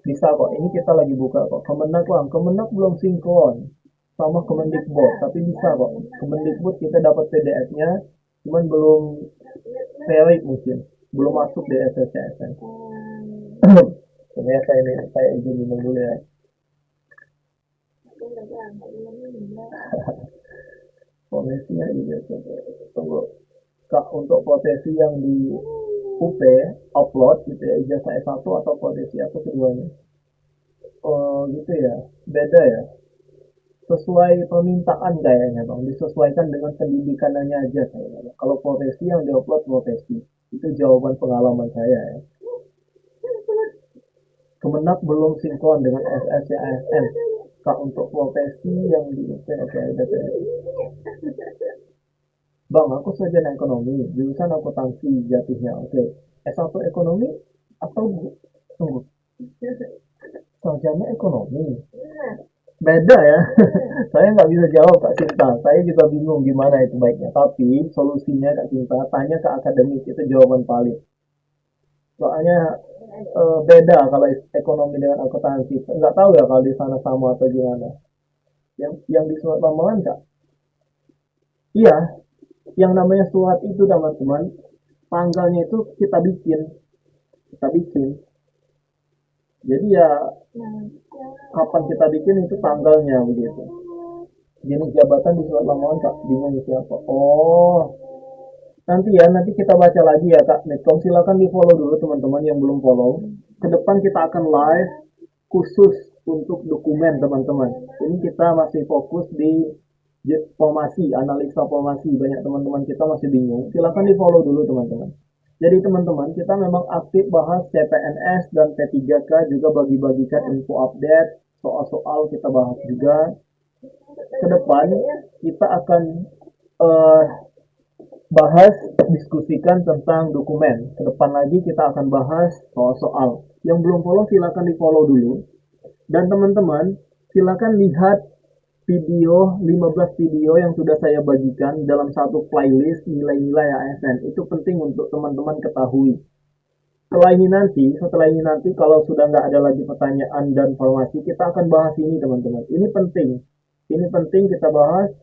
S1: Bisa kok. Ini kita lagi buka kok. Kemenak bang. Kemenak belum sinkron sama Kemendikbud. Tapi bisa kok. Kemendikbud kita dapat PDF-nya. Cuman belum valid mungkin. Belum masuk di SSC ASN. Sebenarnya saya izin minum dulu ya. Profesinya juga tunggu kak untuk profesi yang di UP upload gitu ya ijazah S1 atau profesi atau keduanya. Oh gitu ya, beda ya, sesuai permintaan kayaknya bang, disesuaikan dengan pendidikannya aja kayaknya. Kalau profesi yang diupload profesi, itu jawaban pengalaman saya ya. Kemenak belum sinkron dengan SSCASN kak untuk profesi yang di UP. Oke ada. Bang, aku sarjana ekonomi, jurusan akuntansi jatuhnya. Oke, S1 ekonomi atau tunggu, sarjana ekonomi. Beda ya. Saya nggak bisa jawab Kak Cinta. Saya juga bingung gimana itu baiknya. Tapi solusinya Kak Cinta, tanya ke akademik itu jawaban paling. Soalnya beda kalau ekonomi dengan akuntansi. Nggak tahu ya kalau di sana sama atau gimana. Yang di surat lamaran Kak? Iya, yang namanya surat itu teman-teman, tanggalnya itu kita bikin. Jadi ya kapan kita bikin itu tanggalnya begitu. Jenis jabatan di surat lamaran kak bingung siapa. Oh nanti kita baca lagi ya kak Netcom, silakan di follow dulu teman-teman yang belum follow. Kedepan kita akan live khusus untuk dokumen teman-teman. Ini kita masih fokus di formasi, analisa formasi. Banyak teman-teman kita masih bingung, silakan di follow dulu teman-teman. Jadi teman-teman, kita memang aktif bahas CPNS dan P3K, juga bagi-bagikan info update, soal-soal kita bahas juga. Kedepan kita akan uh, bahas, diskusikan tentang dokumen. Kedepan lagi kita akan bahas soal-soal. Yang belum follow silakan di follow dulu. Dan teman-teman, silakan lihat video 15 video yang sudah saya bagikan dalam satu playlist nilai-nilai ASN. Itu penting untuk teman-teman ketahui. Setelah ini nanti kalau sudah nggak ada lagi pertanyaan dan informasi, kita akan bahas ini teman-teman. Ini penting kita bahas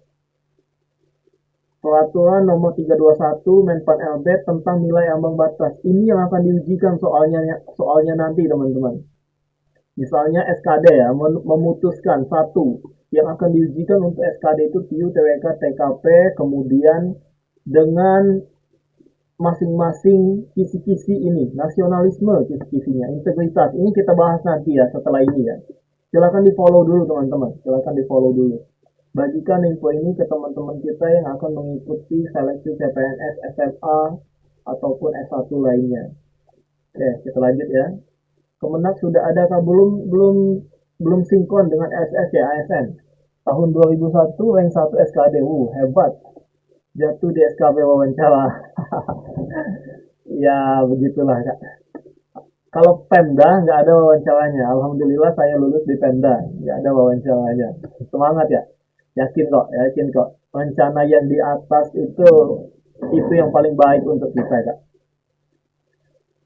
S1: peraturan nomor 321 Menpan LB tentang nilai ambang batas. Ini yang akan diujikan soalnya nanti teman-teman. Misalnya SKD ya, memutuskan satu yang akan diujikan untuk SKD itu TU, TWK, TKP, kemudian dengan masing-masing kisi-kisi ini, nasionalisme kisi-kisinya, integritas. Ini kita bahas nanti ya setelah ini ya. Silakan di follow dulu teman-teman, silakan di follow dulu. Bagikan info ini ke teman-teman kita yang akan mengikuti seleksi CPNS, SMA ataupun S1 lainnya. Oke, kita lanjut ya. Kemenak sudah ada kah belum sinkron dengan SS ya ASN. Tahun 2001 rank 1 SKD. Hebat. Jatuh di SKP wawancara. Ya begitulah kak. Kalau Pemda nggak ada wawancaranya. Alhamdulillah saya lulus di Pemda, nggak ada wawancaranya. Semangat ya. Yakin kok. Rencana yang di atas itu yang paling baik untuk kita kak.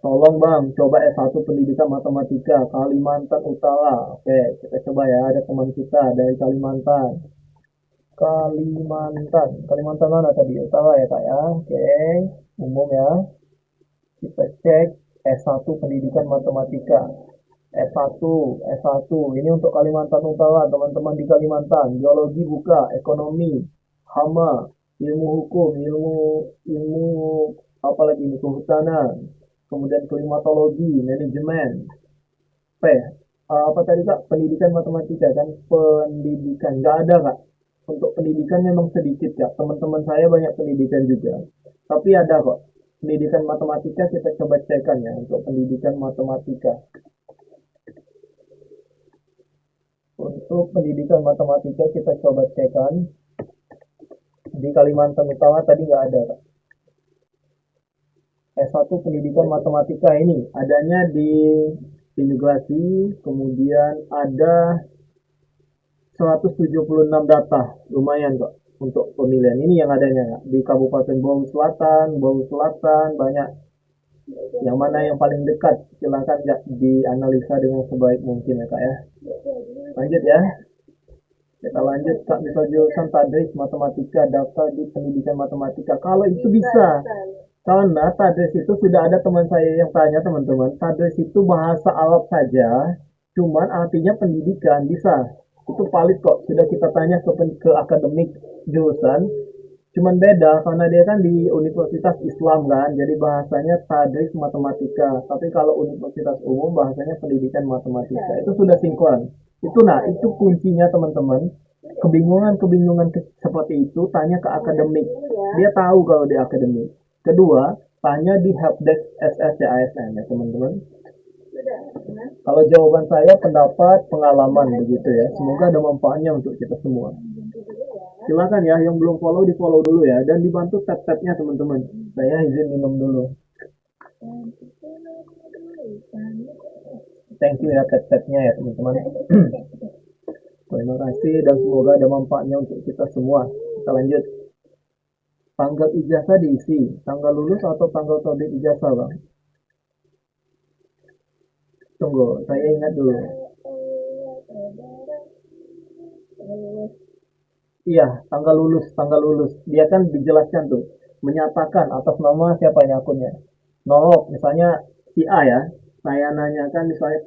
S1: Tolong bang, coba S1 pendidikan matematika Kalimantan Utara. Oke, kita coba ya. Ada teman kita dari Kalimantan. Kalimantan mana tadi? Utara ya kak ya. Oke, umum ya. Kita cek S1 pendidikan matematika. S1. Ini untuk Kalimantan Utara, teman-teman di Kalimantan. Geologi buka, ekonomi, hama, ilmu hukum, ilmu ilmu apalagi ini kehutanan, kemudian klimatologi, manajemen, apa ya? Apa tadi kak? Pendidikan matematika kan? Pendidikan nggak ada kak. Untuk pendidikan memang sedikit kak. Teman-teman saya banyak pendidikan juga. Tapi ada kok. Pendidikan matematika kita coba cekkan ya untuk pendidikan matematika. Untuk pendidikan matematika kita coba cekkan di Kalimantan Utara tadi nggak ada kak. S1 pendidikan matematika ini adanya di imigrasi, kemudian ada 176 data, lumayan kok untuk pemilihan ini yang adanya kak. Di Kabupaten Bau Selatan banyak. Yang mana yang paling dekat? Silakan kak dianalisa dengan sebaik mungkin ya kak ya. Lanjut ya. Kita lanjut kak, misal jurusan tadris matematika daftar di pendidikan matematika. Kalau itu bisa, karena tadris itu sudah ada teman saya yang tanya teman-teman, tadris itu bahasa Arab saja, cuman artinya pendidikan bisa. Itu valid kok. Sudah kita tanya ke akademik jurusan, cuman beda karena dia kan di Universitas Islam kan, jadi bahasanya tadris matematika. Tapi kalau Universitas Umum bahasanya pendidikan matematika. Itu sudah sinkron. Itu kuncinya teman-teman. Kebingungan-kebingungan seperti itu tanya ke akademik. Dia tahu kalau di akademik. Kedua, tanya di helpdesk SSCASN ya teman-teman. Kalau jawaban saya pendapat, pengalaman begitu ya. Semoga ada manfaatnya untuk kita semua. Silakan ya, yang belum follow di follow dulu ya, dan dibantu tab-tabnya teman-teman. Saya izin minum dulu. Thank you ya tab-tabnya ya teman-teman. Terima kasih dan semoga ada manfaatnya untuk kita semua. Kita lanjut. Tanggal ijazah diisi, tanggal lulus atau tanggal terbit ijazah bang? Tunggu, saya ingat dulu. Iya, tanggal lulus. Dia kan dijelaskan tuh, menyatakan atas nama siapa ini akunnya. Nolok, misalnya si A ya, saya nanyakan misalnya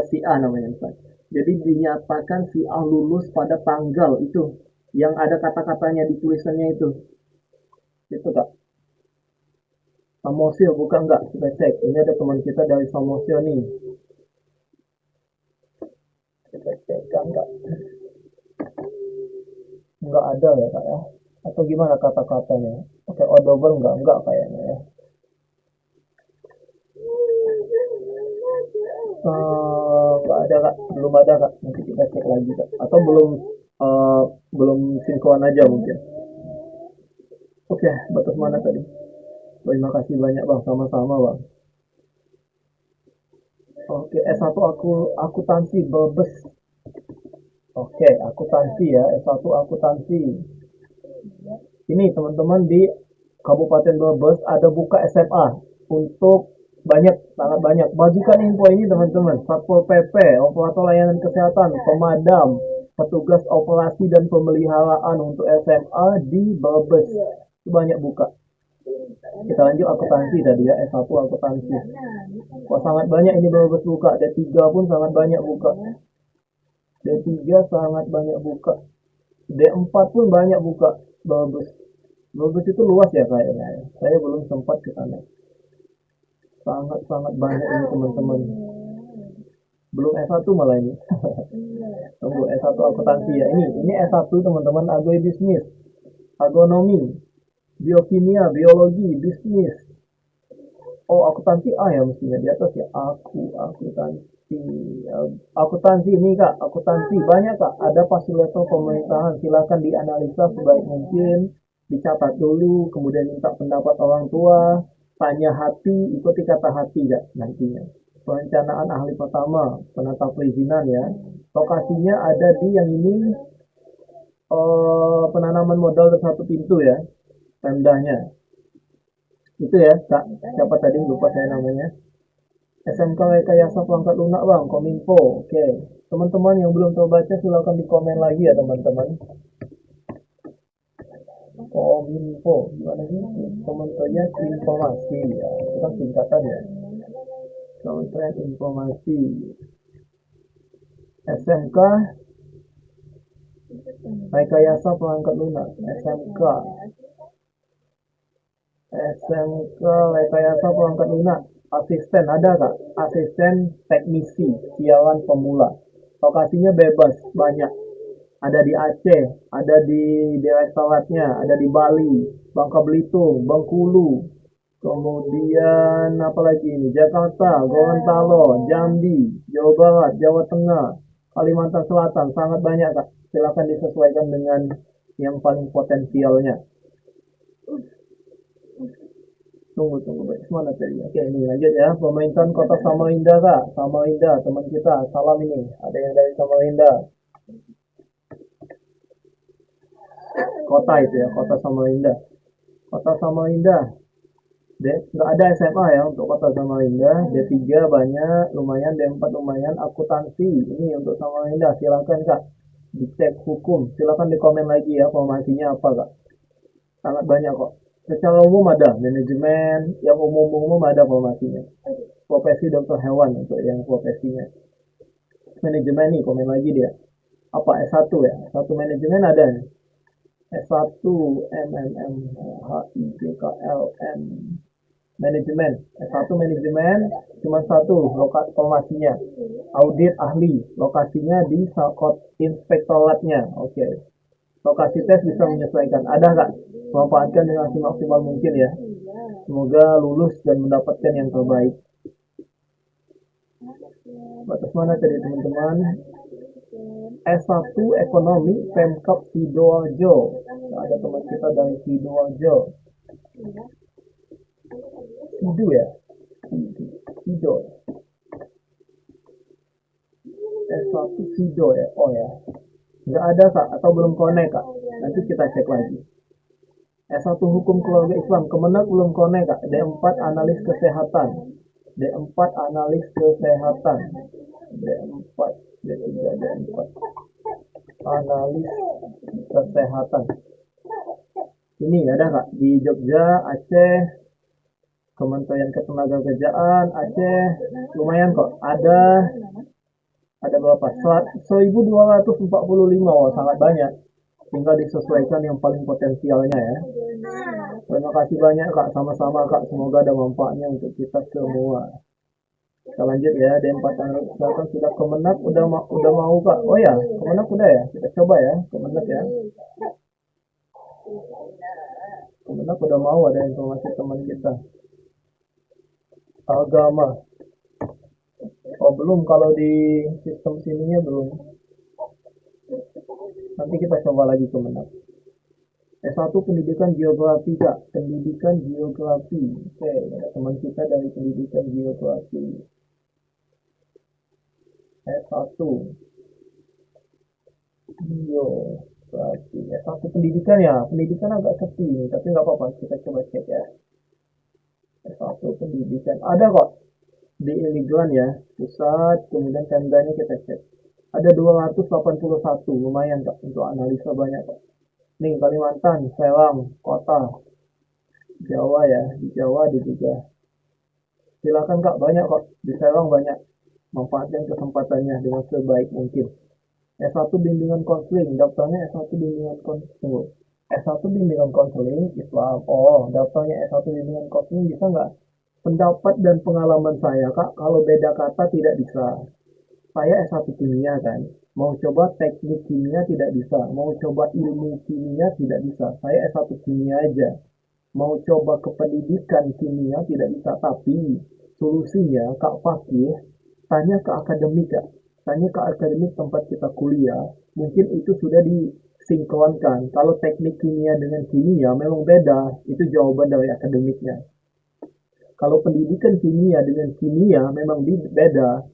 S1: si A namanya misalnya. Jadi dinyatakan si A lulus pada tanggal itu, yang ada kata-katanya di tulisannya itu kak. Samosir bukan nggak? Kita cek. Ini ada teman kita dari Samosir nih. Kita cek kan nggak? Nggak ada ya kak ya? Atau gimana kata-katanya? Oke, audible nggak kayaknya ya. Nggak ada kak, belum ada kak. Nanti kita cek lagi kak. Atau belum sinkron aja mungkin. Oke, batas mana tadi? Terima kasih banyak bang, sama-sama bang. Oke, S1 akuntansi Brebes. Oke, akuntansi ya, S1 akuntansi. Ini teman-teman di Kabupaten Brebes ada buka SMA untuk banyak, sangat banyak. Bagikan info ini teman-teman. Satpol PP, operator layanan kesehatan, pemadam, petugas operasi dan pemeliharaan untuk SMA di Brebes. Itu banyak buka. Kita lanjut akuntansi tadi ya, S1 akuntansi. Wah, sangat banyak ini Brebes buka. D3 pun sangat banyak buka. D3 sangat banyak buka. D4 pun banyak buka Brebes. Brebes itu luas ya kayaknya ya. Saya belum sempat ke sana. Sangat-sangat banyak ini teman-teman. Belum S1 malah ini. Tunggu S1 akuntansi ya. Ini S1 teman-teman, agribisnis, agronomi, biokimia, biologi, bisnis. Oh, akuntansi A ya mestinya di atas ya. Akuntansi. Akuntansi ini kak, akuntansi banyak kak. Ada fasilitator pemerintahan. Silakan dianalisa sebaik mungkin, dicatat dulu, kemudian minta pendapat orang tua, tanya hati, ikuti kata hati ya nantinya. Perencanaan ahli pertama, penata perizinan ya. Lokasinya ada di yang ini, penanaman modal satu pintu ya, Pemdanya. Itu ya, Kak. Siapa tadi lupa saya namanya. SMK Rekayasa Perangkat Lunak Bang, Kominfo. Oke. Teman-teman yang belum terbaca silahkan di komen lagi ya teman-teman. Kominfo, gimana sih? Kementerian Informasi ya. Itu kan singkatan ya. Kementerian Informasi. SMK Rekayasa perangkat lunak, SMK. SMK rekayasa perangkat lunak. Asisten ada kak? Asisten teknisi siaran pemula. Lokasinya bebas, banyak. Ada di Aceh, ada di direktoratnya, ada di Bali, Bangka Belitung, Bengkulu, kemudian apa lagi ini? Jakarta, Gorontalo, Jambi, Jawa Barat, Jawa Tengah, Kalimantan Selatan, sangat banyak kak. Silakan disesuaikan dengan yang paling potensialnya. Tunggu, baik. Mana tadi? Oke, ini lanjut ya. Pemerintahan Kota Samarinda kak. Samarinda, teman kita. Salam ini. Ada yang dari Samarinda. Kota itu ya, Kota Samarinda. Kota Samarinda. Nggak ada SMA ya untuk Kota Samarinda. D3 banyak, lumayan. D4 lumayan. Akuntansi. Ini untuk Samarinda. Silakan kak. Dicek hukum. Silakan di komen lagi ya formasinya apa kak. Sangat banyak kok. Secara umum ada manajemen, yang umum-umum ada formasinya. Profesi dokter hewan untuk yang profesinya. Manajemen nih, komen lagi dia. Apa S1 ya? S1 manajemen ada nih. S1 MMM HIGKLM manajemen. S1 manajemen cuma satu lokasi formasinya. Audit ahli, lokasinya di inspektoratnya. Oke. Lokasi tes bisa menyesuaikan. Ada nggak? Manfaatkan dengan maksimal mungkin ya. Semoga lulus dan mendapatkan yang terbaik. Batas mana tadi teman-teman? S1 Ekonomi Pemkab Sidoarjo. Ada teman kita dari Sidoarjo. Sido ya? Sido. S1 Sido ya? Oh ya. Nggak ada kak? Atau belum connect kak? Nanti kita cek lagi. S1 Hukum Keluarga Islam. Kemenak belum connect kak? D4 Analis Kesehatan. D4 Analis Kesehatan. D4 D3 D4 Analis Kesehatan. Ini ada kak di Jogja, Aceh, Kementerian Ketenagakerjaan Aceh, lumayan kok. Ada berapa? 1245. Wah, sangat banyak. Tinggal disesuaikan yang paling potensialnya ya. Terima kasih banyak kak, sama-sama kak. Semoga ada manfaatnya untuk kita semua. Kita lanjut ya. D4 Selatan sudah Kemenak udah mau kak. Oh ya, Kemenak udah ya. Kita coba ya Kemenak ya. Kemenak udah mau, ada informasi teman kita. Agama. Oh belum, kalau di sistem sininya belum. Nanti kita coba lagi Kemenak. S1 Pendidikan Geografi kak. Pendidikan Geografi. Oke, ada teman kita dari Pendidikan Geografi. S1 Geografi. S1 Pendidikan ya. Pendidikan agak sepi nih, tapi nggak apa-apa. Kita coba cek ya. S1 Pendidikan. Ada kok. Di Imigran ya. Pusat, kemudian tendanya kita cek. Ada 281. Lumayan kak. Untuk analisa banyak kok. Nih Kalimantan, Serang, Kota. Jawa ya. Di Jawa di juga. Silakan kak, banyak kok. Di Serang banyak. Manfaatkan kesempatannya dengan sebaik mungkin. S1 bimbingan konseling, daftarnya S1 bimbingan konseling. S1 bimbingan konseling Islam. Oh, daftarnya S1 bimbingan konseling bisa nggak? Pendapat dan pengalaman saya kak, kalau beda kata tidak bisa. Saya S1 kimia kan, mau coba teknik kimia tidak bisa, mau coba ilmu kimia tidak bisa. Saya S1 kimia aja. Mau coba ke pendidikan kimia tidak bisa, tapi solusinya Kak Fakih tanya ke akademik kak, tanya ke akademik tempat kita kuliah, mungkin itu sudah disinkronkan. Kalau teknik kimia dengan kimia memang beda, itu jawaban dari akademiknya. Kalau pendidikan kimia dengan kimia memang beda.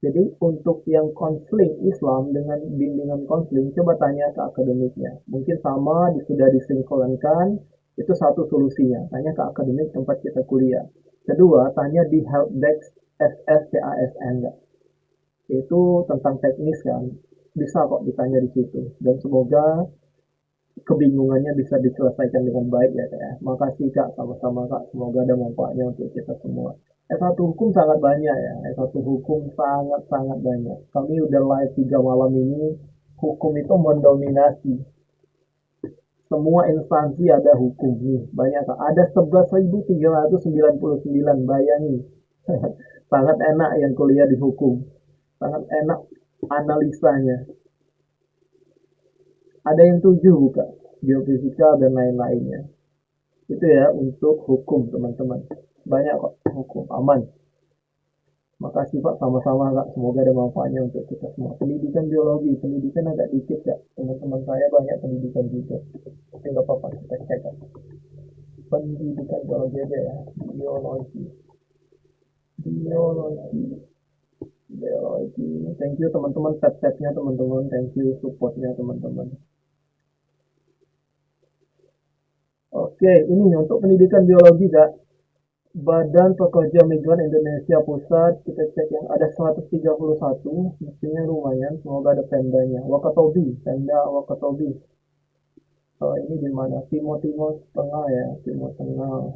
S1: Jadi untuk yang konseling Islam dengan bimbingan konseling, coba tanya ke akademiknya. Mungkin sama, sudah disinkronkan, itu satu solusinya. Tanya ke akademik tempat kita kuliah. Kedua, tanya di helpdesk SSCASN. Itu tentang teknis kan. Bisa kok ditanya di situ. Dan semoga kebingungannya bisa diselesaikan dengan baik ya kak ya. Makasih kak, sama-sama kak. Semoga ada manfaatnya untuk kita semua. S1 hukum sangat banyak ya. S1 hukum sangat-sangat banyak. Kami udah live 3 malam ini. hukum itu mendominasi. Semua instansi ada hukum nih, banyak ada 11.399, bayangin. Sangat enak yang kuliah di hukum, sangat enak analisanya. Ada yang 7 buka, geofisika dan lain-lainnya. Itu ya untuk hukum teman-teman, banyak kok hukum, aman. Makasih Pak, sama-sama Kak, semoga ada manfaatnya untuk kita semua. Pendidikan biologi, pendidikan agak dikit Kak, teman-teman saya banyak pendidikan juga, tapi nggak apa-apa, kita cek Kak. Pendidikan biologi aja ya, biologi, biologi, biologi. Thank you teman-teman, tab-tabnya teman-teman, thank you supportnya teman-teman. Oke, ini untuk pendidikan biologi Kak, Badan Pekerja Migran Indonesia Pusat, kita cek yang ada 131, mestinya lumayan, semoga ada pendanya. Wakatobi, penda Wakatobi. Ini di mana? Timur Tengah ya, Timur Tengah.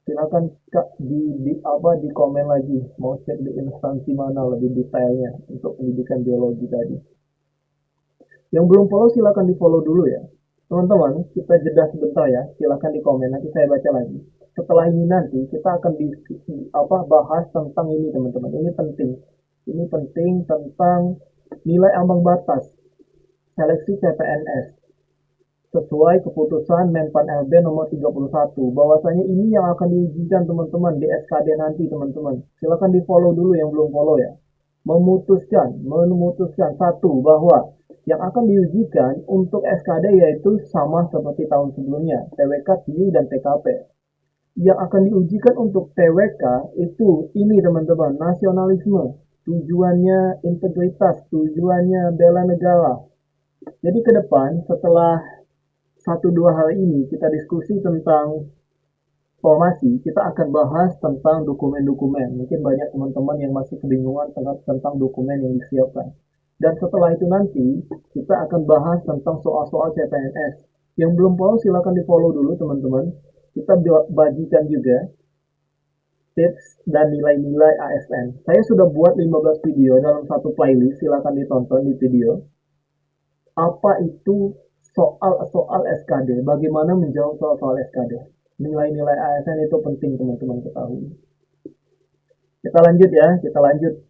S1: Silakan Kak di komen lagi, mau cek di instansi mana lebih detailnya untuk pendidikan biologi tadi. Yang belum follow silakan di follow dulu ya. Teman-teman, kita jeda sebentar ya, silakan di komen, nanti saya baca lagi. Setelah ini nanti kita akan bahas tentang ini teman-teman. Ini penting. Ini penting tentang nilai ambang batas seleksi CPNS sesuai keputusan Menpan LB nomor 31. Bahwasanya ini yang akan diujikan teman-teman di SKD nanti teman-teman. Silakan di follow dulu yang belum follow ya. Memutuskan satu bahwa yang akan diujikan untuk SKD yaitu sama seperti tahun sebelumnya, TWK, TIU, dan TKP. Yang akan diujikan untuk TWK itu ini teman-teman, nasionalisme, tujuannya integritas, tujuannya bela negara. Jadi ke depan setelah 1-2 hal ini kita diskusi tentang formasi, kita akan bahas tentang dokumen-dokumen. Mungkin banyak teman-teman yang masih kebingungan tentang dokumen yang disiapkan. Dan setelah itu nanti kita akan bahas tentang soal-soal CPNS. Yang belum follow silakan di follow dulu teman-teman. Kita bagikan juga tips dan nilai-nilai ASN. Saya sudah buat 15 video dalam satu playlist, silakan ditonton di video. Apa itu soal-soal SKD? Bagaimana menjawab soal-soal SKD? Nilai-nilai ASN itu penting teman-teman ketahui. Kita lanjut ya, kita lanjut.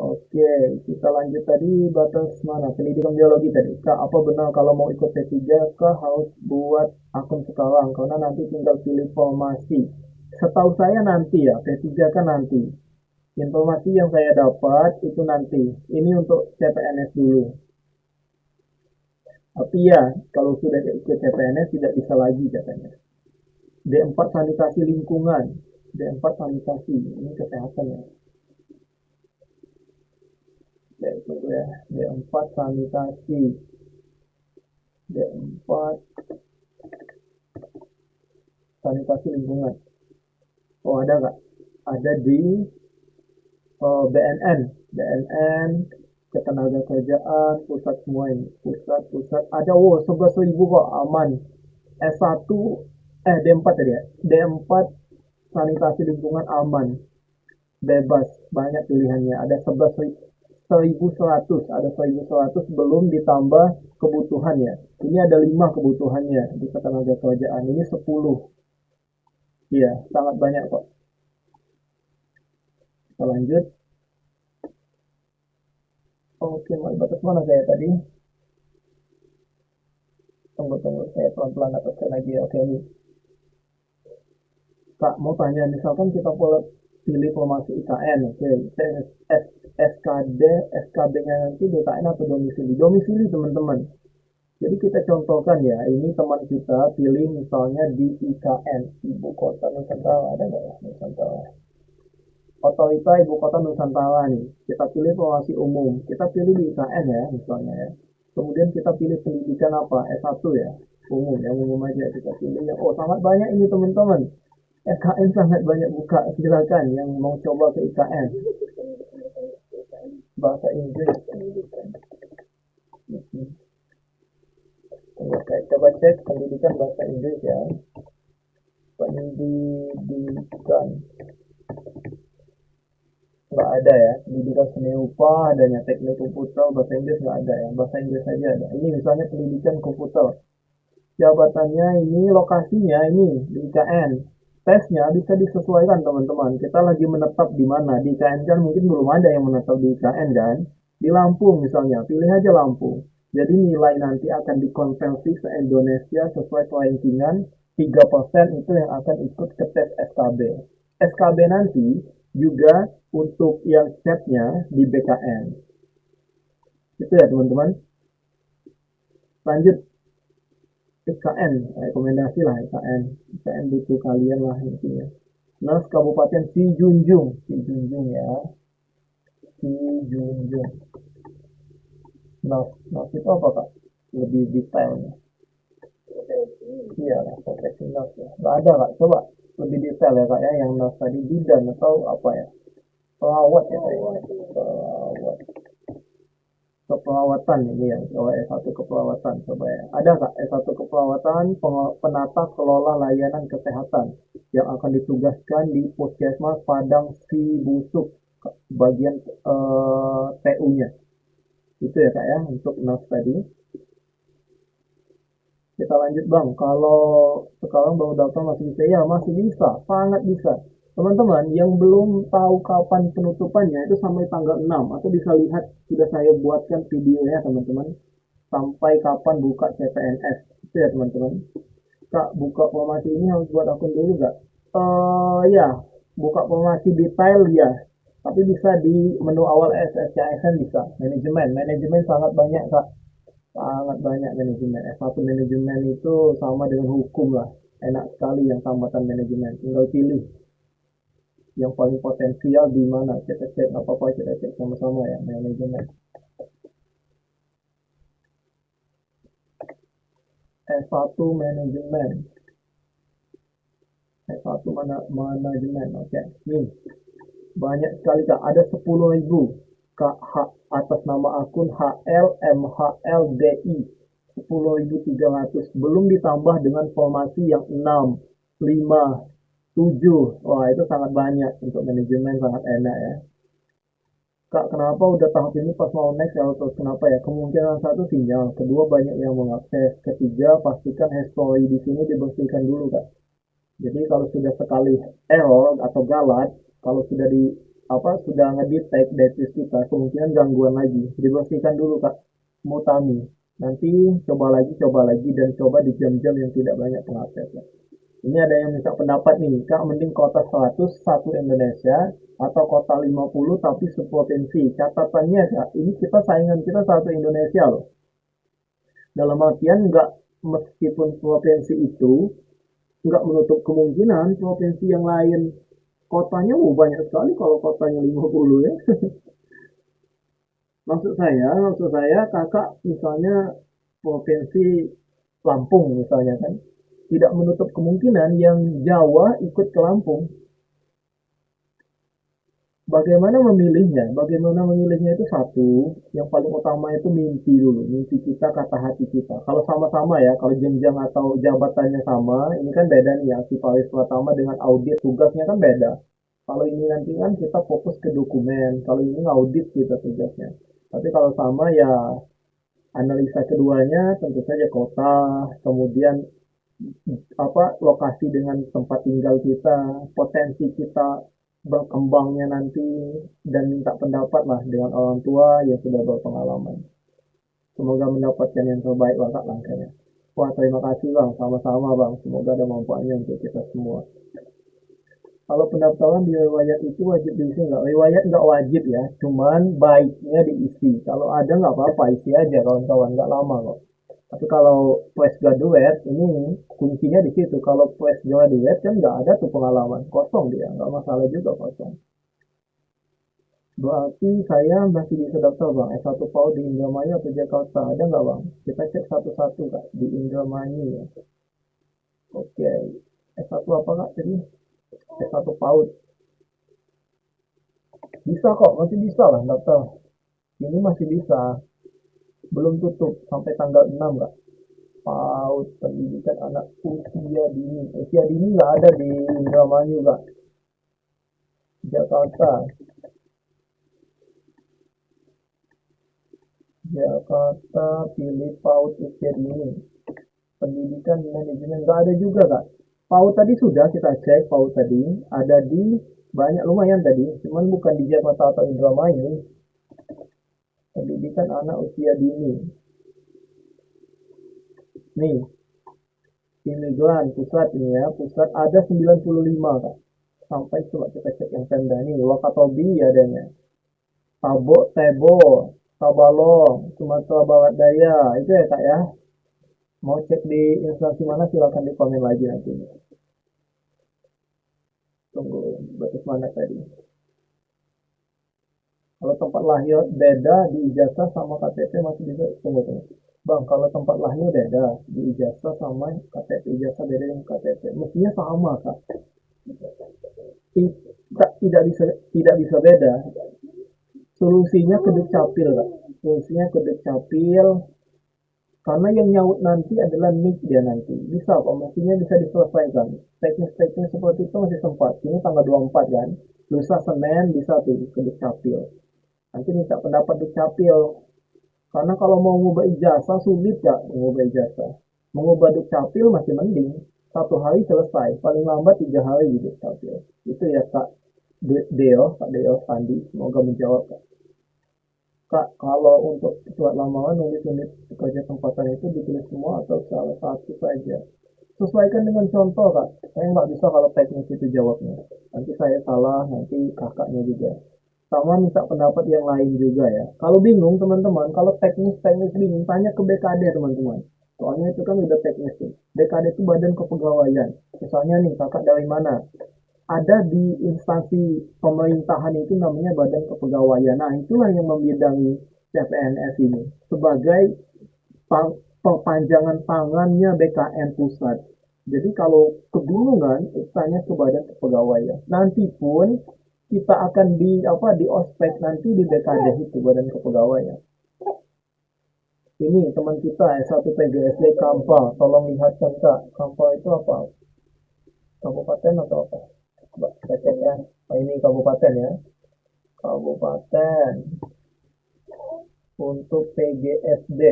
S1: Oke, kita lanjut tadi batas mana? Pendidikan biologi tadi. Kak, apa benar kalau mau ikut P3 kah harus buat akun sekarang? Karena nanti tinggal pilih formasi. Setahu saya nanti ya, P3 kan nanti. Informasi yang saya dapat itu nanti. Ini untuk CPNS dulu. Tapi ya, kalau sudah ikut CPNS tidak bisa lagi katanya. D4 sanitasi lingkungan. D4 sanitasi, ini kesehatan ya. Tunggu ya, D4 sanitasi. D4 sanitasi lingkungan. Oh ada nggak? Ada di BNN. BNN, ketenaga kerjaan, pusat semua ini. Pusat. Ada, 11.000 kok, aman. S1, D4 tadi ya. D4 sanitasi lingkungan aman. Bebas, banyak pilihannya. Ada 1100, ada 1100 belum ditambah kebutuhan ya. Ini ada 5 kebutuhannya di ketenaga kerjaan. Ini 10. Iya, sangat banyak kok. Kita lanjut. Oke, batas mana saya tadi? Tunggu, saya pelan-pelan ataskan lagi ya. Oke, ini. Kak, mau tanya, misalkan kita pilih formasi IKN, oke. SKD, SKB-nya nanti DKN atau domisili? Domisili, teman-teman. Jadi kita contohkan ya, ini teman kita pilih misalnya di IKN, Ibu Kota Nusantara, ada nggak ya? Nusantara. Otorita Ibu Kota Nusantara nih, kita pilih formasi umum, kita pilih di IKN ya misalnya ya. Kemudian kita pilih pendidikan apa? S1 ya, umum, yang umum aja kita pilih. Oh sangat banyak ini teman-teman, IKN sangat banyak buka, silakan yang mau coba ke IKN. Bahasa Inggris. Oke, coba cek pendidikan bahasa Inggris ya. Pendidikan nggak ada ya. Pendidikan seni rupa adanya, teknik komputer, bahasa Inggris nggak ada ya. Bahasa Inggris saja ada. Ini misalnya pendidikan komputer. Jabatannya ini, lokasinya ini di IKN. Tesnya bisa disesuaikan teman-teman. Kita lagi menetap di mana. Di IKN kan mungkin belum ada yang menetap di IKN kan. Di Lampung misalnya, pilih aja Lampung. Jadi nilai nanti akan dikonversi se Indonesia sesuai rankingan. 3% itu yang akan ikut ke tes SKB. SKB nanti juga untuk yang chatnya di BKN. Itu ya teman-teman. Lanjut IKN, rekomendasi lah IKN. IKN butuh kalian lah intinya. Nas Kabupaten Sijunjung, Sijunjung ya, Sijunjung. Nas itu apa kak? Lebih detailnya. Iya lah, profesi nas ya. Gak ada kak, coba lebih detail ya kak ya. Yang nas tadi bidan atau apa ya? Pelawat ya kayaknya. Pelawat. Keperawatan ini ya, coba S1 keperawatan coba ya. Ada nggak S1 keperawatan penata kelola layanan kesehatan yang akan ditugaskan di Puskesmas Padang Sibusuk bagian TU-nya. Itu ya Kak ya untuk NAS tadi. Kita lanjut Bang. Kalau sekarang baru daftar masih bisa? Ya masih bisa, sangat bisa. Teman-teman yang belum tahu kapan penutupannya itu sampai tanggal 6 atau bisa lihat sudah saya buatkan videonya teman-teman sampai kapan buka CPNS itu ya teman-teman. Kak buka formasi ini harus buat akun dulu nggak? Ya buka formasi detail ya, tapi bisa di menu awal SSCSN bisa. Manajemen sangat banyak kak, sangat banyak manajemen. S1 manajemen itu sama dengan hukum lah, enak sekali yang tambatan manajemen. Tinggal pilih yang paling potensial di mana. Kita cek apa-apa, kita cek sama-sama ya manajemen. S1 manajemen. S1 manajemen. Oke. Nih, banyak sekali Kak. Ada 10.000 Kak atas nama akun HLMHLDI 10.300. Belum ditambah dengan formasi yang 6, 5, 7. Wah, itu sangat banyak untuk manajemen, sangat enak ya. Kak, kenapa udah tahap ini pas mau next ya terus kenapa ya? Kemungkinan satu sinyal, kedua banyak yang mengakses, ketiga pastikan history di sini dibersihkan dulu Kak. Jadi kalau sudah sekali error atau galat, kalau sudah di apa sudah ngedetect device kita, kemungkinan gangguan lagi. Dibersihkan dulu Kak, mutami. Nanti coba lagi dan coba di jam-jam yang tidak banyak pengakses. Ini ada yang minta pendapat nih, Kak, mending kota 100 satu Indonesia atau kota 50 tapi seprovinsi. Catatannya Kak, ini kita saingan kita satu Indonesia loh. Dalam artian nggak meskipun provinsi itu nggak menutup kemungkinan provinsi yang lain kotanya banyak sekali kalau kotanya 50 ya. Maksud saya kakak misalnya provinsi Lampung misalnya kan tidak menutup kemungkinan yang Jawa ikut ke Lampung. Bagaimana memilihnya itu satu, yang paling utama itu mimpi dulu, mimpi kita, kata hati kita. Kalau sama-sama ya, kalau jenjang atau jabatannya sama, ini kan beda nih ya, Paris Pratama dengan audit tugasnya kan beda. Kalau ini nanti kan kita fokus ke dokumen, kalau ini audit kita tugasnya. Tapi kalau sama ya analisa keduanya tentu saja kota, kemudian apa lokasi dengan tempat tinggal kita, potensi kita berkembangnya nanti dan minta pendapat lah dengan orang tua yang sudah berpengalaman. Semoga mendapatkan yang terbaik lah kak langkahnya. Wah terima kasih bang, sama-sama bang. Semoga ada manfaatnya untuk kita semua. Kalau pendaftaran di riwayat itu wajib diisi nggak? Riwayat nggak wajib ya, cuman baiknya diisi. Kalau ada nggak apa-apa, isi aja kawan-kawan, nggak lama kok. Tapi kalau fresh graduate ini kuncinya di situ. Kalau fresh graduate kan nggak ada tuh pengalaman, kosong dia, nggak masalah juga kosong. Berarti saya masih bisa daftar bang, S1 PAUD di Indramayu atau Jakarta, ada nggak bang? Kita cek satu-satu kak, di Indramayu ya. Oke, S1 apa kak tadi? S1 PAUD. Bisa kok, masih bisa lah daftar. Ini masih bisa, belum tutup sampai tanggal 6 kak. PAUD pendidikan anak usia dini. Usia dini nggak ada di Indramayu kak. Jakarta. Jakarta, pilih PAUD usia dini. Pendidikan manajemen nggak ada juga kak. PAUD tadi sudah kita cek, PAUD tadi ada di banyak lumayan tadi, cuman bukan di Jakarta atau Indramayu. Pendidikan anak usia dini. Nih, imigran pusat ini ya, pusat ada 95 kak. Sampai coba kita cek yang Pemda nih, Wakatobi adanya. Tabok, Tebo, Tabalong, Sumatera Barat Daya, itu ya kak ya. Mau cek di instansi mana silakan di komen lagi nanti. Tunggu, batas mana tadi? Kalau tempat lahir beda di ijazah sama KTP masih bisa tunggu tunggu. Bang, kalau tempat lahir beda di ijazah sama KTP, ijazah beda dengan KTP. Mestinya sama kak. Tidak bisa beda. Solusinya ke Dukcapil kak. Solusinya ke Dukcapil karena yang nyaut nanti adalah NIK dia nanti. Bisa kok, mestinya bisa diselesaikan. Teknis-teknis seperti itu masih sempat. Ini tanggal 24 kan. Lusa Senin bisa tuh ke Dukcapil. Nanti minta pendapat Dukcapil. Karena kalau mau ngubah ijazah sulit ya mengubah ijazah. Mengubah Dukcapil masih mending. 1 hari selesai. Paling lambat 3 hari di Dukcapil. Itu ya Kak Kak Deo Sandi. Semoga menjawab Kak. Kak, kalau untuk surat lamaran nulis unit kerja tempatan itu ditulis semua atau salah satu saja? Sesuaikan dengan contoh, Kak. Saya nggak bisa kalau teknis itu jawabnya. Nanti saya salah, nanti kakaknya juga. Sama minta pendapat yang lain juga ya. Kalau bingung, teman-teman, kalau teknis-teknis bingung, tanya ke BKD, teman-teman. Soalnya itu kan udah teknis tuh. BKD itu badan kepegawaian. Misalnya nih, kakak dari mana? Ada di instansi pemerintahan itu namanya Badan Kepegawaian. Nah, itulah yang membidangi CPNS ini sebagai perpanjangan tangannya BKN pusat. Jadi kalau kebingungan, tanya ke Badan Kepegawaian. Nanti pun kita akan di ospek nanti di BKD itu Badan Kepegawaian. Ini teman kita S1 PGSD Kampar, tolong lihatkan Kak, Kampar itu apa? Kabupaten atau apa? Coba kita cek ya. Oh, ini kabupaten ya. Kabupaten untuk PGSD.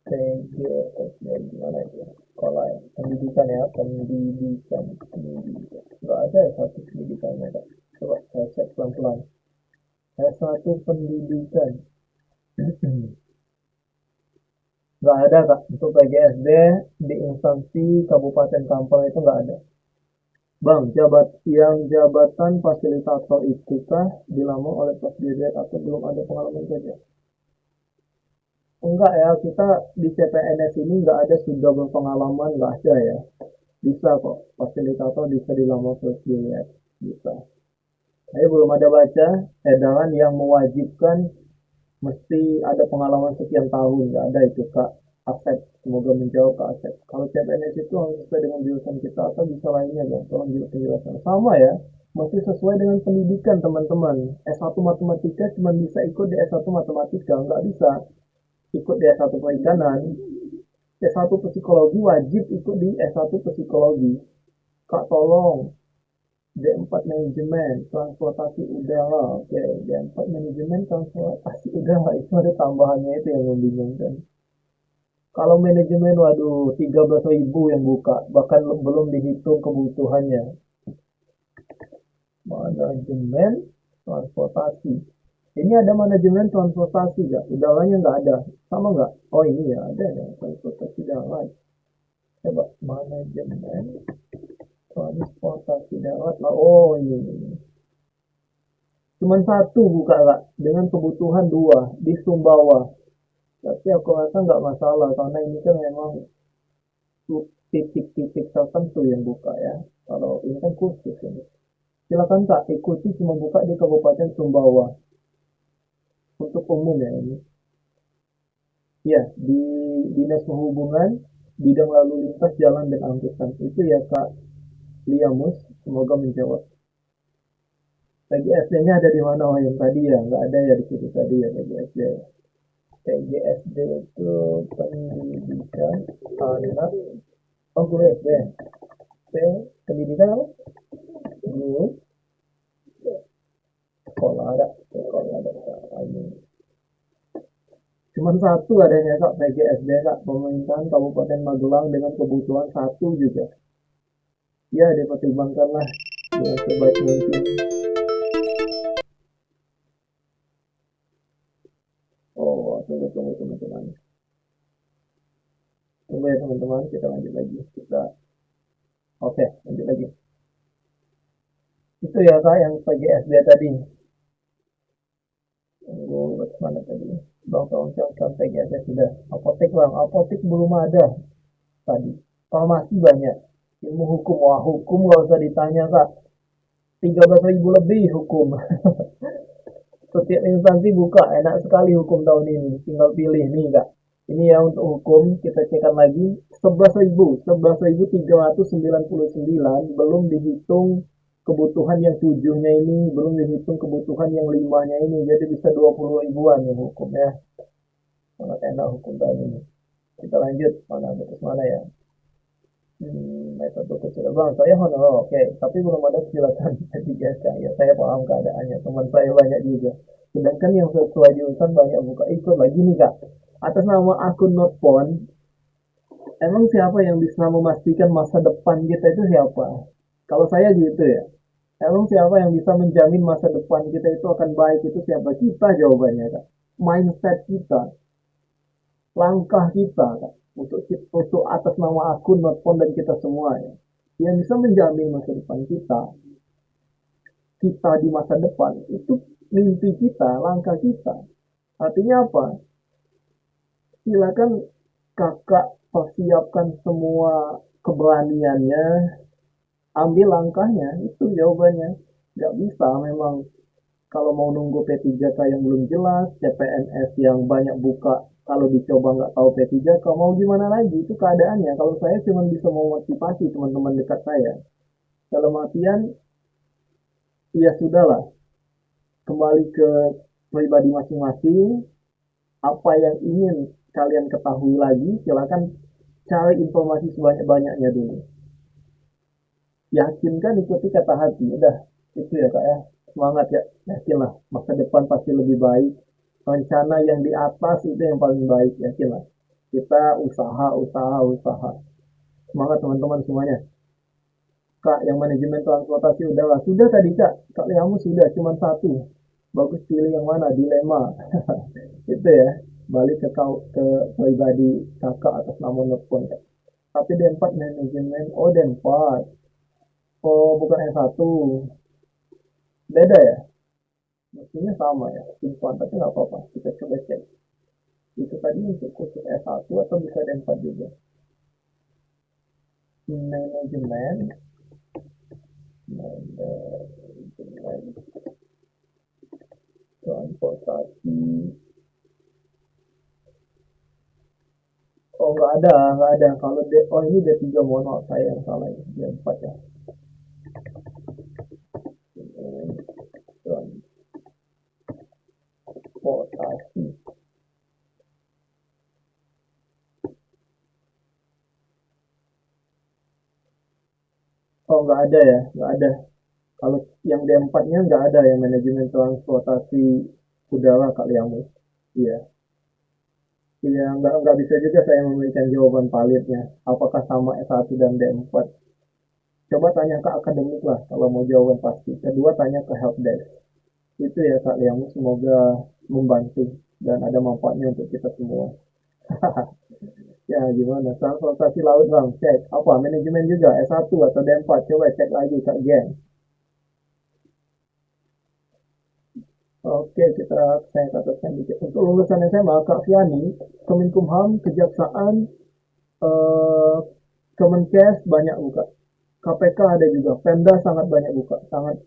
S1: PGSD gimana itu? Sekolah ya. Pendidikan ya, pendidikan. Enggak ada ya satu pendidikannya Kak. Coba saya cek pelan-pelan. S1 pendidikan. Nggak ada Kak. Untuk PGSD di instansi Kabupaten Kampar itu nggak ada. Bang, jabatan fasilitator itu kah dilamar oleh Presiden atau belum ada pengalaman kerja? Enggak ya, kita di CPNS ini nggak ada sudah berpengalaman, nggak ada ya. Bisa kok, fasilitator bisa dilamar Presiden, bisa. Saya belum ada baca edaran yang mewajibkan mesti ada pengalaman sekian tahun, nggak ada itu Kak. Asep, semoga menjawab Kak Asep. Kalau CPNS itu harus sesuai dengan jurusan kita atau bisa lainnya dong, tolong juga penjelasan. Sama ya, masih sesuai dengan pendidikan teman-teman. S1 matematika cuma bisa ikut di S1 matematika, nggak bisa ikut di S1 perikanan. S1 psikologi wajib ikut di S1 psikologi. Kak tolong, D4 manajemen transportasi udara. Oke, D4 manajemen transportasi udara itu ada tambahannya itu yang membingungkan. Kalau manajemen, waduh, 13.000 yang buka, bahkan belum dihitung kebutuhannya. Manajemen transportasi. Ini ada manajemen transportasi nggak? Udaranya nggak ada. Sama nggak? Oh ini ya ada ya transportasi darat. Coba manajemen transportasi darat lah. Oh ini. Cuman satu buka kak dengan kebutuhan dua di Sumbawa. Tapi aku rasa nggak masalah karena ini kan memang titik-titik tertentu yang buka ya. Kalau ini kan khusus ini. Silakan kak ikuti cuma buka di Kabupaten Sumbawa untuk umum ya ini. Ya di Dinas Perhubungan bidang lalu lintas jalan dan angkutan itu ya kak Liamus. Semoga menjawab. PGSD-nya ada di mana? Oh yang tadi ya nggak ada ya di situ tadi ya PGSD. PGSD itu pendidikan anak. Oh gue SD. P pendidikan apa? Guru sekolah ada sekolah ada satu adanya Kak PGSD Kak, Pemerintahan Kabupaten Magelang dengan kebutuhan satu juga. Ya, dipertimbangkanlah dengan sebaik mungkin. Oh, tunggu teman-teman. Tunggu ya teman-teman, kita lanjut lagi. Oke, lanjut lagi. Itu ya Kak yang PGSD tadi. Tunggu, mana tadi? Bang, tolong contoh PGSD sudah. Apotek Bang, apotek belum ada tadi. Farmasi banyak. Ilmu hukum, wah hukum gak usah ditanya Kak. 13.000 lebih hukum. Setiap instansi buka, enak sekali hukum tahun ini. Tinggal pilih nih Kak. Ini ya untuk hukum, kita cekkan lagi. 11.399 belum dihitung kebutuhan yang tujuhnya ini, belum dihitung kebutuhan yang limanya ini. Jadi bisa 20 ribuan ya hukum ya. Sangat enak hukum tahun ini. Kita lanjut, mana ya? Metode kecil bang, saya honor, oke, tapi belum ada kejelasan ketiga ya. Saya paham keadaannya, teman saya banyak juga. Sedangkan yang sesuai jurusan banyak buka ikut lagi nih kak. Atas nama akun Notpon, emang siapa yang bisa memastikan masa depan kita itu siapa? Kalau saya gitu ya. Emang siapa yang bisa menjamin masa depan kita itu akan baik itu siapa? Kita jawabannya kak. Mindset kita, langkah kita kak. Untuk atas nama akun Notpon dan kita semua ya. Yang bisa menjamin masa depan kita di masa depan itu mimpi kita, langkah kita. Artinya apa? Silakan kakak persiapkan semua keberaniannya, ambil langkahnya, itu jawabannya. Nggak bisa memang kalau mau nunggu P3K yang belum jelas, CPNS yang banyak buka, kalau dicoba nggak tahu P3K, mau gimana lagi? Itu keadaannya. Kalau saya cuma bisa memotivasi teman-teman dekat saya. Dalam artian, ya sudahlah, kembali ke pribadi masing-masing, apa yang ingin kalian ketahui lagi, silakan cari informasi sebanyak-banyaknya dulu. Yakinkan ikuti kata hati, udah itu ya kak ya, semangat ya, yakinlah masa depan pasti lebih baik, rencana yang di atas itu yang paling baik, yakinlah kita usaha, semangat teman-teman semuanya. Kak yang manajemen transportasi sudah tadi kak Liamu sudah cuma satu, bagus pilih yang mana, dilema. Itu ya, balik ke pribadi kakak atas nama Notpon kak. Tapi D4 manajemen, oh D4, oh bukan S1, beda ya, mestinya sama ya simpan, tapi nggak apa-apa, kita coba cek itu tadi untuk khusus S1 atau bisa D4 juga. Manajemen, manajemen transportasi. Oh nggak ada. Kalau oh ini D3, mohon maaf saya yang salah ya, D4 ya. Transportasi. Oh nggak ada ya, nggak ada. Kalau yang D4-nya nggak ada yang manajemen transportasi udara kali yang iya. Iya, nggak bisa juga saya memberikan jawaban validnya. Apakah sama S1 dan D4? Coba tanya ke akademik lah kalau mau jawaban pasti. Kedua, tanya ke helpdesk. Itu ya Kak Liamu, semoga membantu dan ada manfaatnya untuk kita semua. Ya gimana? Transportasi laut bang, cek. Apa? Manajemen juga S1 atau D4? Coba cek lagi Kak Gen. Oke, saya katakan dikit. Untuk lulusan SMA, Kak Fiani, Kemenkumham, Kejaksaan, eh, Kemenkes banyak buka. KPK ada juga. Pemda sangat banyak buka. Sangat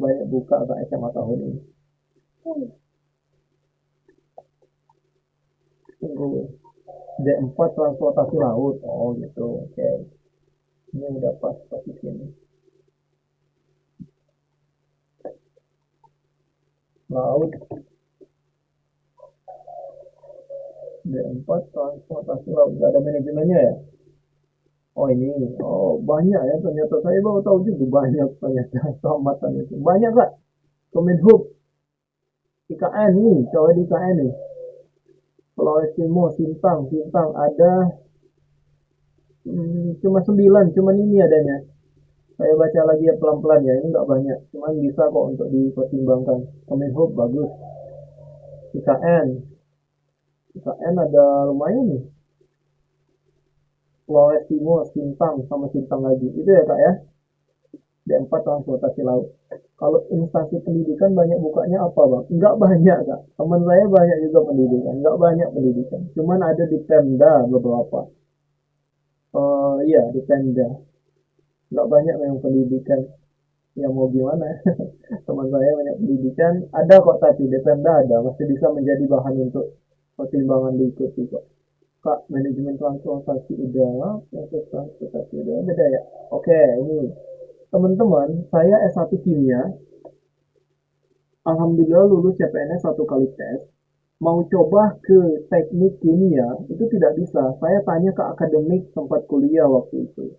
S1: banyak buka Kak SMA tahun ini. Tunggu. D4 transportasi laut. Oh gitu. Oke. Ini udah pas posisi ini. Laut D4 transportasi laut. Gak ada manajemennya ya? Oh ini, oh banyak ya ternyata, saya baru tahu juga banyak ternyata keselamatan itu. Banyak Kak. Kemenhub, IKN nih, coba di IKN nih. Flores Timur, Sintang, Sintang ada cuma 9, cuman ini adanya. Saya baca lagi ya pelan-pelan ya, ini nggak banyak, cuman bisa kok untuk dipertimbangkan. Kemenhub bagus, IKN, IKN ada lumayan nih. Flores Timur, Sintang, sama Sintang lagi. Itu ya kak ya, D4 transportasi laut. Kalau instansi pendidikan banyak bukanya apa bang? Nggak banyak kak. Teman saya banyak juga pendidikan, nggak banyak pendidikan. Cuman ada di Pemda beberapa. Iya di Pemda. Nggak banyak memang pendidikan. Ya mau gimana? Teman saya banyak pendidikan. Ada kok tapi di Pemda ada. Masih bisa menjadi bahan untuk pertimbangan diikuti kok. Kak, manajemen transportasi udah, proses transportasi udah, beda ya. Oke, ini teman-teman, saya S1 kimia, alhamdulillah lulus CPNS satu kali tes. Mau coba ke teknik kimia, itu tidak bisa. Saya tanya ke akademik tempat kuliah waktu itu.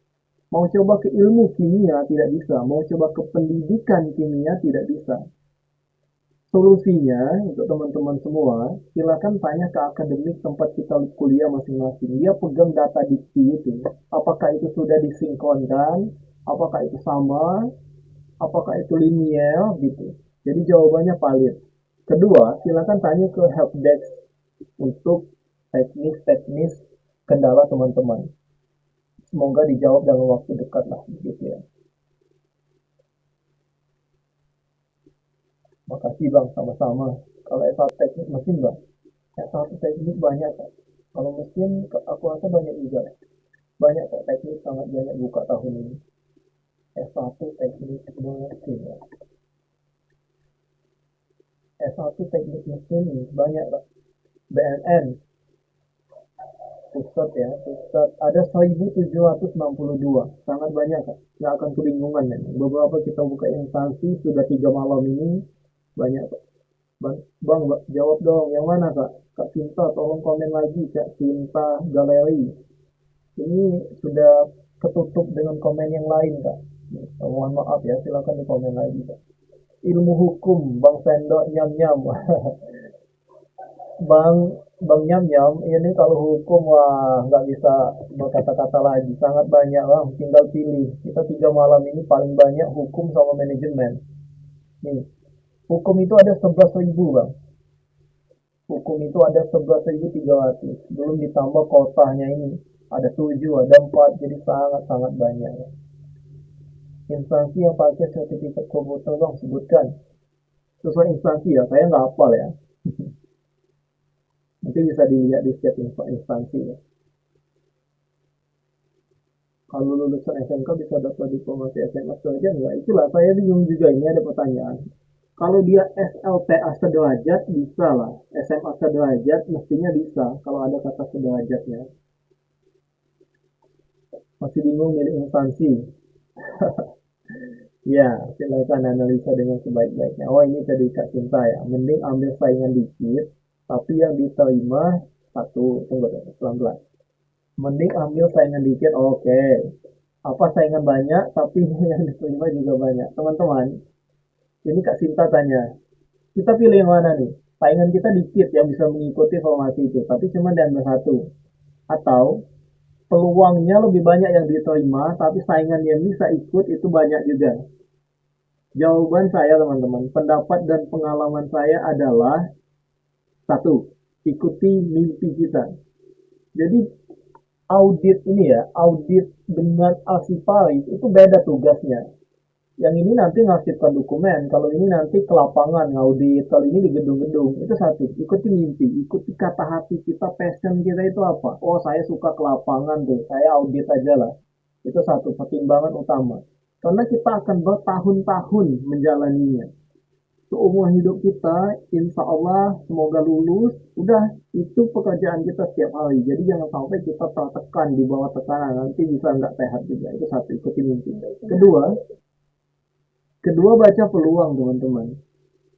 S1: Mau coba ke ilmu kimia, tidak bisa. Mau coba ke pendidikan kimia, tidak bisa. Solusinya untuk teman-teman semua, silakan tanya ke akademik tempat kita kuliah masing-masing. Dia pegang data dikti itu. Apakah itu sudah disinkronkan? Apakah itu sama? Apakah itu linear gitu. Jadi jawabannya valid. Kedua, silakan tanya ke helpdesk untuk teknis-teknis kendala teman-teman. Semoga dijawab dalam waktu dekat lah gitu ya. Makasih Bang, sama-sama. Kalau S1 teknik mesin Bang, S1 teknik banyak kan. Kalau mesin aku rasa banyak juga. Banyak kok teknik sangat banyak buka tahun ini. S1 teknik mesin ya. S1 teknik mesin banyak Pak. BNN pusat ya, pusat ada 1762, sangat banyak Kak. Nggak akan kebingungan ya. Beberapa kita buka instansi sudah 3 malam ini banyak Kak. Bang, jawab dong, yang mana Kak? Kak Cinta, tolong komen lagi Kak Cinta Galeri. Ini sudah ketutup dengan komen yang lain Kak. Mohon maaf ya, silakan di komen lagi Kak. Ilmu hukum, Bang Sendok nyam-nyam. Bang Bang Nyam Nyam, ini kalau hukum wah nggak bisa berkata-kata lagi, sangat banyak bang, tinggal pilih. Kita 3 malam ini paling banyak hukum sama manajemen. Nih, hukum itu ada 11.000 bang. Hukum itu ada 11.300. Belum ditambah kotanya ini. Ada 7, ada 4, jadi sangat-sangat banyak. Instansi yang pakai sertifikat komputer bang, sebutkan. Sesuai instansi ya, saya nggak hafal ya. Nanti bisa dilihat di setiap instansi ya. Kalau lulusan SMK bisa dapat diplomasi SMA saja enggak? Itulah saya bingung juga, ini ada pertanyaan. Kalau dia SLTA sederajat bisa lah, SMA sederajat mestinya bisa kalau ada kata sederajatnya. Masih bingung milih instansi. Ya, silakan analisa dengan sebaik-baiknya. Oh ini tadi Kak Cinta ya, mending ambil saingan dikit, tapi yang diterima satu, tunggu pelan-pelan. Mending ambil saingan dikit, oke. Apa saingan banyak, tapi yang diterima juga banyak. Teman-teman, ini Kak Sinta tanya, kita pilih yang mana nih? Saingan kita dikit yang bisa mengikuti formasi itu, tapi cuma diambil satu. Atau peluangnya lebih banyak yang diterima, tapi saingan yang bisa ikut itu banyak juga. Jawaban saya teman-teman, pendapat dan pengalaman saya adalah satu, ikuti mimpi kita. Jadi audit ini ya, audit dengan Alsiparis itu beda tugasnya. Yang ini nanti ngasihkan dokumen, kalau ini nanti ke lapangan ngaudit, kalau ini di gedung-gedung. Itu satu, ikuti mimpi, ikuti kata hati kita, passion kita itu apa. Oh saya suka ke lapangan tuh, saya audit aja lah. Itu satu pertimbangan utama, karena kita akan bertahun-tahun menjalaninya. Seumur hidup kita, insya Allah semoga lulus, udah itu pekerjaan kita setiap hari. Jadi jangan sampai kita tertekan di bawah tekanan, nanti bisa nggak sehat juga. Itu satu, ikuti mimpi. Kedua, kedua baca peluang teman-teman.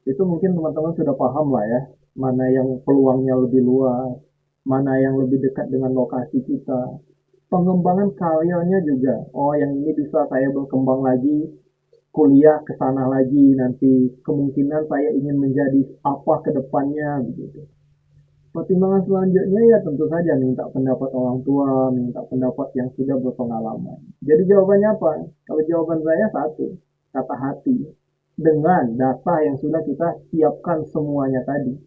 S1: Itu mungkin teman-teman sudah paham lah ya, mana yang peluangnya lebih luas, mana yang lebih dekat dengan lokasi kita. Pengembangan karyanya juga. Oh, yang ini bisa saya berkembang lagi, kuliah ke sana lagi nanti. Kemungkinan saya ingin menjadi apa ke depannya begitu. Pertimbangan selanjutnya ya tentu saja minta pendapat orang tua, minta pendapat yang sudah berpengalaman. Jadi jawabannya apa? Kalau jawaban saya satu, kata hati. Dengan data yang sudah kita siapkan semuanya tadi.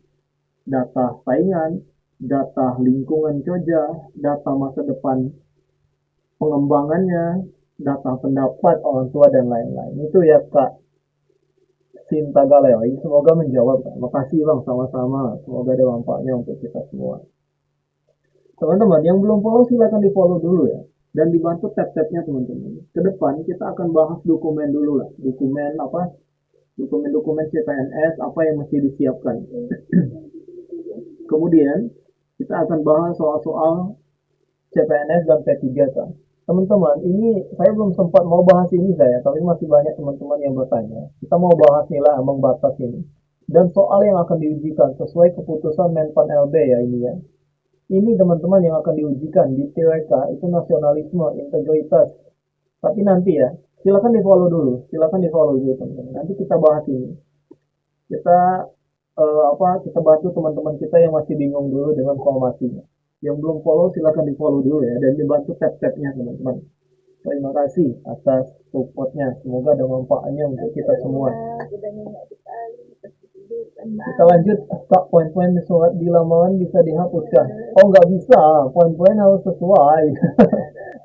S1: Data saingan, data lingkungan kerja, data masa depan pengembangannya, data pendapat orang tua dan lain-lain. Itu ya Kak Sinta Galewai. Semoga menjawab. Makasih Bang, sama-sama. Semoga ada manfaatnya untuk kita semua. Teman-teman yang belum follow silahkan di follow dulu ya. Dan dibantu tab-tabnya teman-teman. Ke depan kita akan bahas dokumen dulu lah. Dokumen apa? Dokumen-dokumen CPNS apa yang mesti disiapkan. Kemudian kita akan bahas soal-soal CPNS dan P3 kan. Teman-teman, ini saya belum sempat mau bahas ini saya, tapi masih banyak teman-teman yang bertanya. Kita mau bahas nilai ambang batas ini. Dan soal yang akan diujikan sesuai keputusan Menpan LB ya ini ya. Ini teman-teman yang akan diujikan di TWK itu nasionalisme, integritas. Tapi nanti ya, silakan di follow dulu teman-teman. Nanti kita bahas ini. Kita kita bantu teman-teman kita yang masih bingung dulu dengan formasinya. Yang belum follow silakan di follow dulu ya dan dibantu tab-tabnya teman-teman. Terima kasih atas supportnya. Semoga ada manfaatnya untuk kita semua. Kita lanjut. Kak, poin-poin surat di lamaran bisa dihapuskan? Oh, nggak bisa. Poin-poin harus sesuai.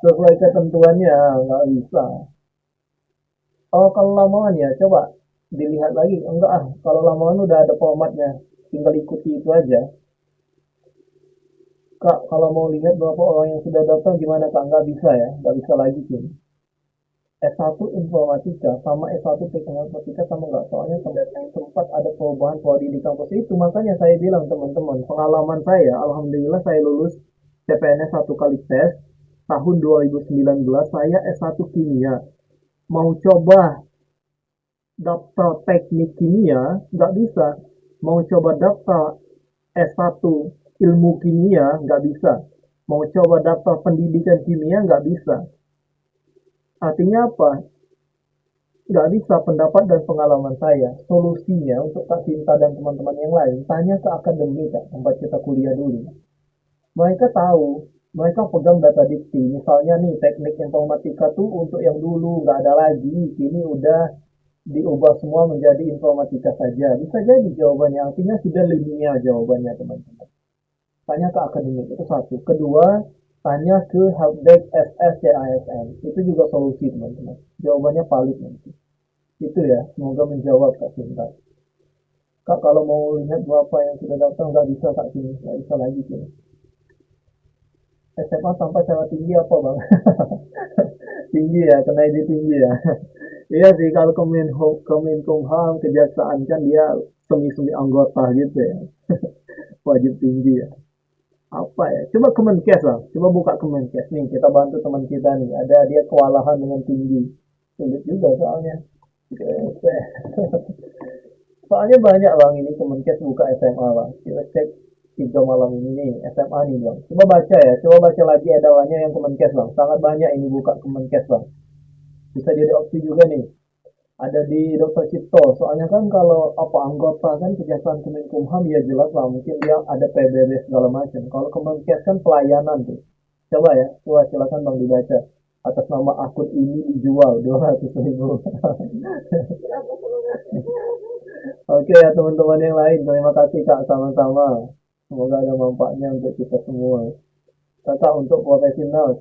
S1: Sesuai ketentuannya. Nggak bisa. Oh, kalau lamaran ya, coba dilihat lagi. Enggak ah, kalau lamaran udah ada formatnya. Tinggal ikuti itu aja. Kak, kalau mau lihat berapa orang yang sudah daftar gimana Kak? Nggak bisa ya, nggak bisa lagi sih. S1 Informatika sama S1 Teknik Informatika sama nggak? Soalnya sempat ada perubahan prodi di kampus itu. Makanya saya bilang teman-teman, pengalaman saya, alhamdulillah saya lulus CPNS satu kali tes tahun 2019. Saya S1 Kimia. Mau coba daftar teknik kimia, nggak bisa. Mau coba daftar S1 ilmu kimia, nggak bisa. Mau coba daftar pendidikan kimia, nggak bisa. Artinya apa? Nggak bisa pendapat dan pengalaman saya. Solusinya untuk Kak Sinta dan teman-teman yang lain, tanya ke akademik Kak, tempat kita kuliah dulu. Mereka tahu, mereka pegang data dikti. Misalnya nih, teknik informatika tuh untuk yang dulu nggak ada lagi, kini udah diubah semua menjadi informatika saja. Bisa jadi jawabannya, artinya sudah linear jawabannya teman-teman. Tanya ke akademik, itu satu. Kedua, tanya ke helpdesk SSCISN. Itu juga solusi teman-teman. Jawabannya valid nanti. Itu ya, semoga menjawab Kak Sinta. Kak, kalau mau lihat berapa yang sudah daftar, nggak bisa Kak sini. Nggak bisa lagi sini. SMA sampai cara tinggi apa Bang? Tinggi ya, kena ide tinggi ya. Iya sih, kalau Kemenkumham, kejaksaan kan dia semi-semi anggota gitu ya. Wajib tinggi ya. Apa ya? Coba Kemenkes lah. Coba buka Kemenkes. Nih, kita bantu teman kita nih. Ada dia kewalahan dengan tinggi. Sulit juga soalnya. Oke. Soalnya banyak bang ini Kemenkes buka SMA bang. Kita cek 3 malam ini nih SMA nih bang. Coba baca ya, coba baca lagi edarannya yang Kemenkes bang. Sangat banyak ini buka Kemenkes bang. Bisa jadi opsi juga nih. Ada di Dr. Cipto. Soalnya kan kalau apa anggota kan kejaksaan Kemenkumham ya jelas lah. Mungkin dia ada PBB segala macam. Kalau Kemenkes kan pelayanan tuh. Coba ya, coba silakan bang dibaca. Atas nama akun ini dijual 200.000. Oke ya teman-teman yang lain, terima kasih Kak sama-sama. Semoga ada manfaatnya untuk kita semua. Kakak untuk profesional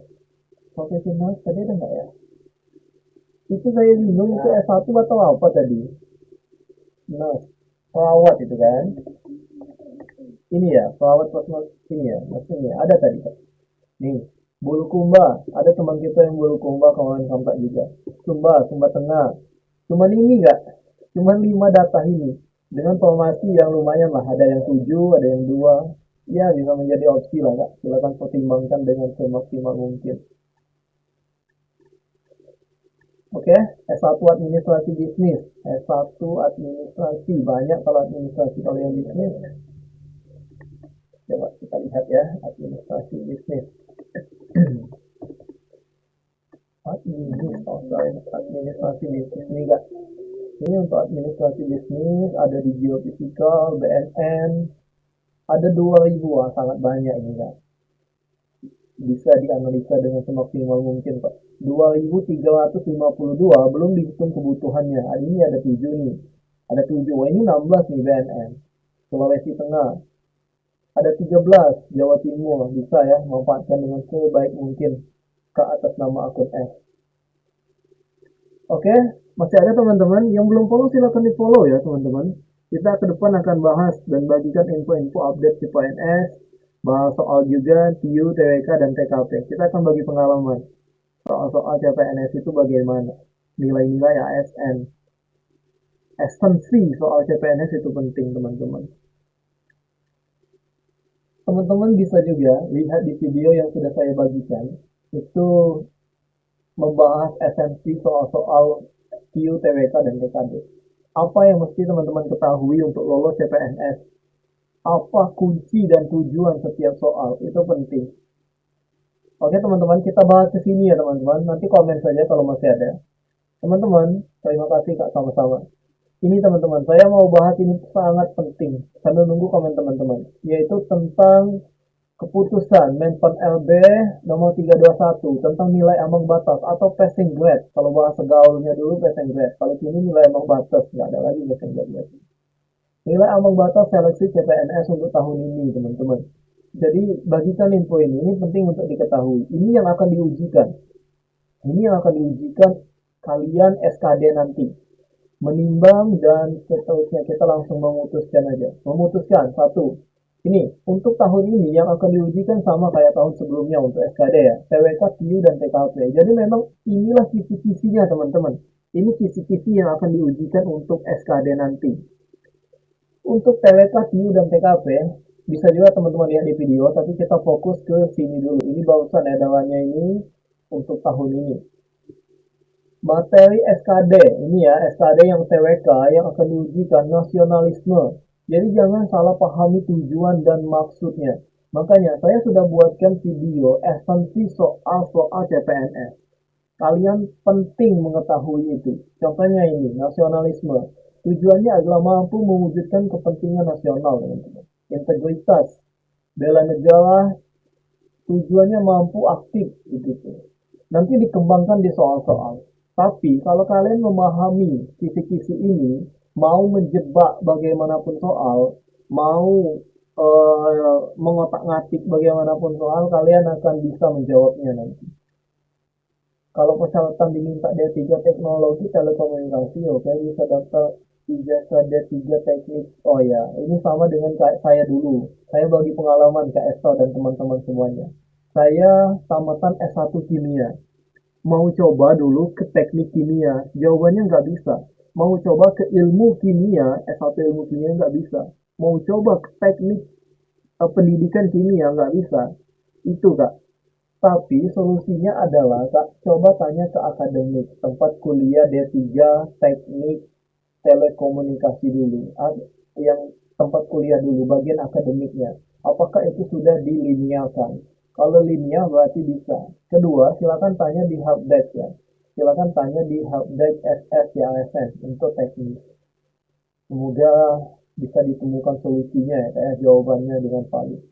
S1: tadi ada nggak ya? Itu saya bingung itu S1 atau apa tadi? Nah, perawat itu kan? Ini ya, perawat personal ini ya, maksudnya ada tadi Kak. Nih, bulu kumba, ada teman kita yang bulu kumba kawan kampak juga. Sumba tengah. Cuman ini nggak, cuman 5 data ini dengan formasi yang lumayan lah. Ada yang 7, ada yang 2. Ya bisa menjadi opsi lah kak. Silakan pertimbangkan dengan semaksimal mungkin. Oke, S1 administrasi bisnis. S1 administrasi banyak kalau administrasi, kalau yang bisnis. Coba kita lihat ya administrasi bisnis. Administrasi bisnis nih kak. Ini untuk administrasi bisnis ada di geofisikal, BNN, Ada 2000, wah sangat banyak ini Kak. Bisa dianalisa dengan semaksimal mungkin Pak. 2352 belum dihitung kebutuhannya. Hari ini ada 7 nih. Ada 7. Wah, ini 16 nih BNN. Sulawesi Tengah. Ada 13 Jawa Timur. Bisa ya manfaatkan dengan sebaik mungkin ke atas nama akun S. Oke, masih ada teman-teman yang belum follow, silakan di follow ya teman-teman. Kita ke depan akan bahas dan bagikan info-info update di PNS, bahas soal juga TU, TWK, dan TKP. Kita akan bagi pengalaman soal-soal CPNS itu bagaimana, nilai-nilai ASN, esensi soal CPNS itu penting teman-teman. Teman-teman bisa juga lihat di video yang sudah saya bagikan, itu membahas esensi soal-soal TU, TWK, dan TKD. Apa yang mesti teman-teman ketahui untuk lolos CPNS? Apa kunci dan tujuan setiap soal? Itu penting. Oke teman-teman, kita bahas ke sini ya teman-teman. Nanti komen saja kalau masih ada. Teman-teman, terima kasih Kak sama-sama. Ini teman-teman, saya mau bahas ini sangat penting sambil nunggu komen teman-teman, yaitu tentang keputusan Menpan LB nomor 321 tentang nilai ambang batas atau passing grade. Kalau bahasa gaulnya dulu passing grade, kalau kini nilai ambang batas, nggak ada lagi passing grade. Nilai ambang batas seleksi CPNS untuk tahun ini, teman-teman. Jadi bagikan info ini penting untuk diketahui. Ini yang akan diujikan. Ini yang akan diujikan kalian SKD nanti. Menimbang dan seterusnya kita langsung memutuskan aja. Memutuskan satu. Ini untuk tahun ini yang akan diujikan sama kayak tahun sebelumnya untuk SKD ya. TWK, TIU, dan TKP. Jadi memang inilah kisi-kisinya teman-teman. Ini kisi-kisi yang akan diujikan untuk SKD nanti. Untuk TWK, TIU, dan TKP, bisa juga teman-teman lihat di video, tapi kita fokus ke sini dulu. Ini barusan edarannya ini untuk tahun ini. Materi SKD, ini ya, SKD yang TWK yang akan diujikan nasionalisme. Jadi jangan salah pahami tujuan dan maksudnya. Makanya saya sudah buatkan video esensi soal-soal CPNS. Kalian penting mengetahui itu. Contohnya ini, nasionalisme. Tujuannya adalah mampu mewujudkan kepentingan nasional, teman-teman. Integritas, bela negara, tujuannya mampu aktif, gitu. Nanti dikembangkan di soal-soal. Tapi kalau kalian memahami kisi-kisi ini, mau menjebak bagaimanapun soal, mau mengotak-ngatik bagaimanapun soal, kalian akan bisa menjawabnya nanti. Kalau persyaratan diminta D3 teknologi telekomunikasi, oke bisa daftar ijazah D3 teknik. Oh ya, ini sama dengan saya dulu. Saya bagi pengalaman ke Esto dan teman-teman semuanya. Saya tamatan S1 kimia. Mau coba dulu ke teknik kimia, jawabannya nggak bisa. Mau coba ke ilmu kimia, S1 ilmu kimia nggak bisa. Mau coba ke teknik pendidikan kimia nggak bisa. Itu Kak. Tapi solusinya adalah Kak, coba tanya ke akademik, tempat kuliah D3 teknik telekomunikasi dulu. Yang tempat kuliah dulu, bagian akademiknya. Apakah itu sudah diliniakan? Kalau linear berarti bisa. Kedua, silakan tanya di helpdesk ya. Silakan tanya di helpdesk SS ya ASN untuk teknis. Semoga bisa ditemukan solusinya ya, jawabannya dengan valid.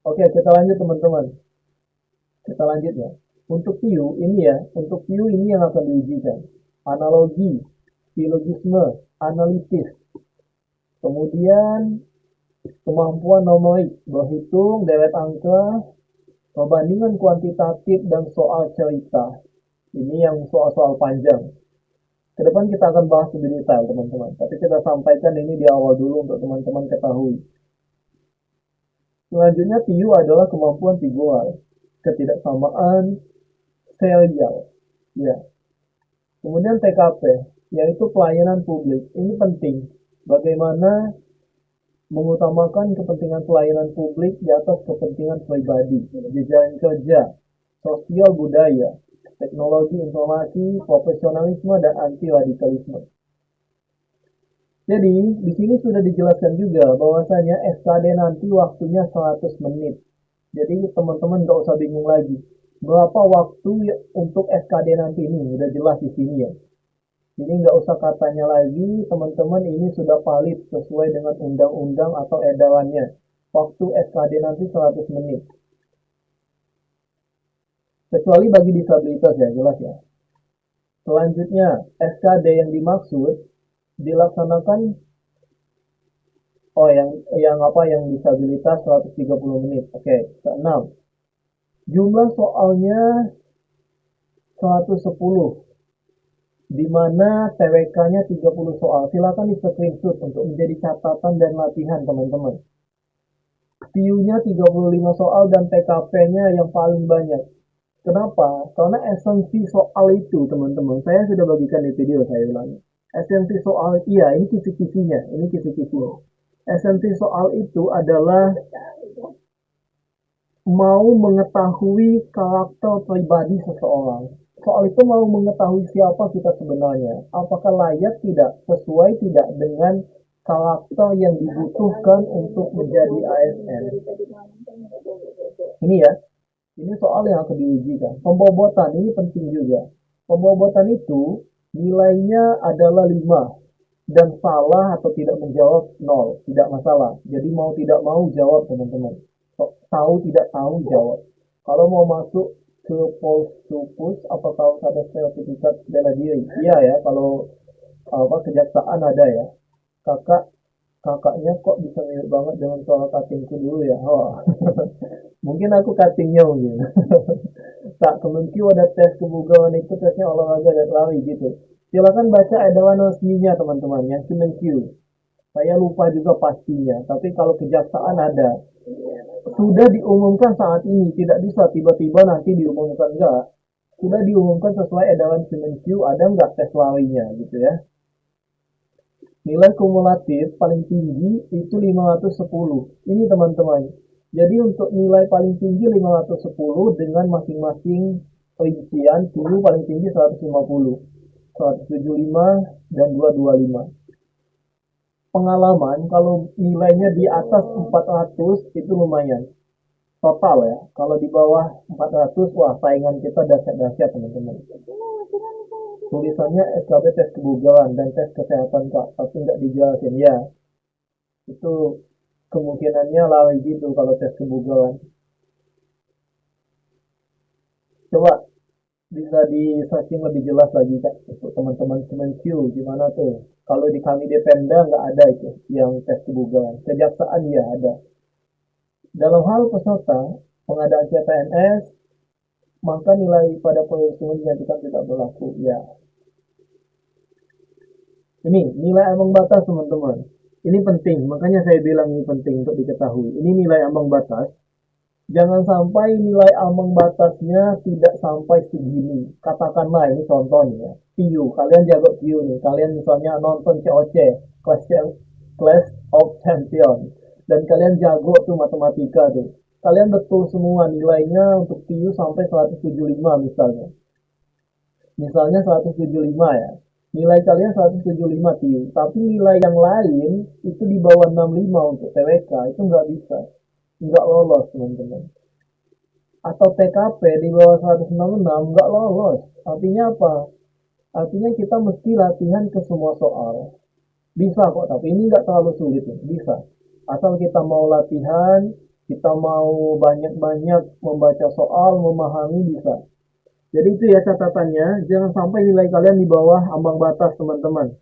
S1: Oke, kita lanjut teman-teman. Kita lanjut ya. Untuk view ini ya, untuk view ini yang akan diujikan. Analogi, silogisme, analisis. Kemudian kemampuan numerik, berhitung, deret angka, perbandingan kuantitatif, dan soal cerita. Ini yang soal-soal panjang. Kedepan kita akan bahas lebih detail teman-teman. Tapi kita sampaikan ini di awal dulu untuk teman-teman ketahui. Selanjutnya TIU adalah kemampuan visual, ketidaksamaan serial. Ya. Kemudian TKP, yaitu pelayanan publik. Ini penting. Bagaimana mengutamakan kepentingan pelayanan publik di atas kepentingan pribadi, jejaring kerja, sosial budaya, teknologi informasi, profesionalisme, dan anti radikalisme. Jadi, di sini sudah dijelaskan juga bahwasanya SKD nanti waktunya 100 menit. Jadi, teman-teman nggak usah bingung lagi. Berapa waktu untuk SKD nanti ini? Udah jelas di sini ya. Jadi nggak usah katanya lagi, teman-teman ini sudah valid sesuai dengan undang-undang atau edarannya. Waktu SKD nanti 100 menit. Kecuali bagi disabilitas ya, jelas ya. Selanjutnya, SKD yang dimaksud dilaksanakan yang disabilitas 130 menit. Oke, keenam. Jumlah soalnya 110, di mana TWK-nya 30 soal. Silakan di-screenshot untuk menjadi catatan dan latihan teman-teman. TIU-nya 35 soal dan PKP-nya yang paling banyak. Kenapa? Karena esensi soal itu, teman-teman, saya sudah bagikan di video, saya ulangi. Esensi soal, iya, ini kisi-kisinya, Esensi soal itu adalah mau mengetahui karakter pribadi seseorang. Soal itu mau mengetahui siapa kita sebenarnya. Apakah layak tidak, sesuai tidak dengan karakter yang dibutuhkan untuk menjadi ASN. Ini ya, ini soal yang akan diujikan. Pembobotan ini penting juga. Pembobotan itu nilainya adalah 5 dan salah atau tidak menjawab 0, tidak masalah. Jadi mau tidak mau jawab teman-teman. Tahu tidak tahu jawab. Kalau mau masuk ke Polsupus apakah harus ada sertifikat bela diri? Iya ya, kalau kejaksaan ada ya. Kakaknya kok bisa mirip banget dengan soal cuttingku dulu ya. Oh. Mungkin aku cuttingnya mungkin. Tak, Kemenkyu ada tes kebugaran itu tesnya olahraga dan lari gitu. Silakan baca edaran resminya teman-teman yang Kemenkyu. Saya lupa juga pastinya, tapi kalau kejaksaan ada. Sudah diumumkan saat ini, tidak bisa tiba-tiba nanti diumumkan enggak. Sudah diumumkan sesuai edaran Kemenkyu, ada enggak tes larinya gitu ya. Nilai kumulatif paling tinggi itu 510. Ini teman-teman. Jadi untuk nilai paling tinggi 510 dengan masing-masing rincian, dulu paling tinggi 150, 175 dan 225. Pengalaman kalau nilainya di atas 400 itu lumayan. Total ya. Kalau di bawah 400, wah saingan kita dahsyat-dahsyat teman-teman. Tulisannya SKB tes kebugaran dan tes kesehatan kak, tapi nggak dijelasin ya. Itu kemungkinannya lari gitu kalau tes kebugaran. Coba bisa di searching lebih jelas lagi kak untuk teman-teman Kemenkyu gimana tuh. Kalau di kami di Pemda nggak ada itu yang tes kebugaran. Kejaksaan ya ada. Dalam hal peserta pengadaan CPNS, maka nilai pada penghitungan dinyatakan tidak berlaku. Ya, ini nilai ambang batas teman-teman. Ini penting, makanya saya bilang ini penting untuk diketahui. Ini nilai ambang batas. Jangan sampai nilai ambang batasnya tidak sampai segini. Katakanlah ini contohnya, PIU. Kalian jago PIU nih. Kalian misalnya nonton COC, Clash of Champions. Dan kalian jago tuh matematika tuh. Kalian betul semua nilainya untuk PIU sampai 175 misalnya. Misalnya 175 ya. Nilai kalian 175 TIU, tapi nilai yang lain itu di bawah 65 untuk TWK, itu nggak bisa. Nggak lolos teman-teman. Atau TKP di bawah 166 nggak lolos. Artinya apa? Artinya kita mesti latihan ke semua soal. Bisa kok, tapi ini nggak terlalu sulit nih. Bisa. Asal kita mau latihan, kita mau banyak-banyak membaca soal, memahami bisa. Jadi itu ya catatannya, jangan sampai nilai kalian di bawah ambang batas teman-teman.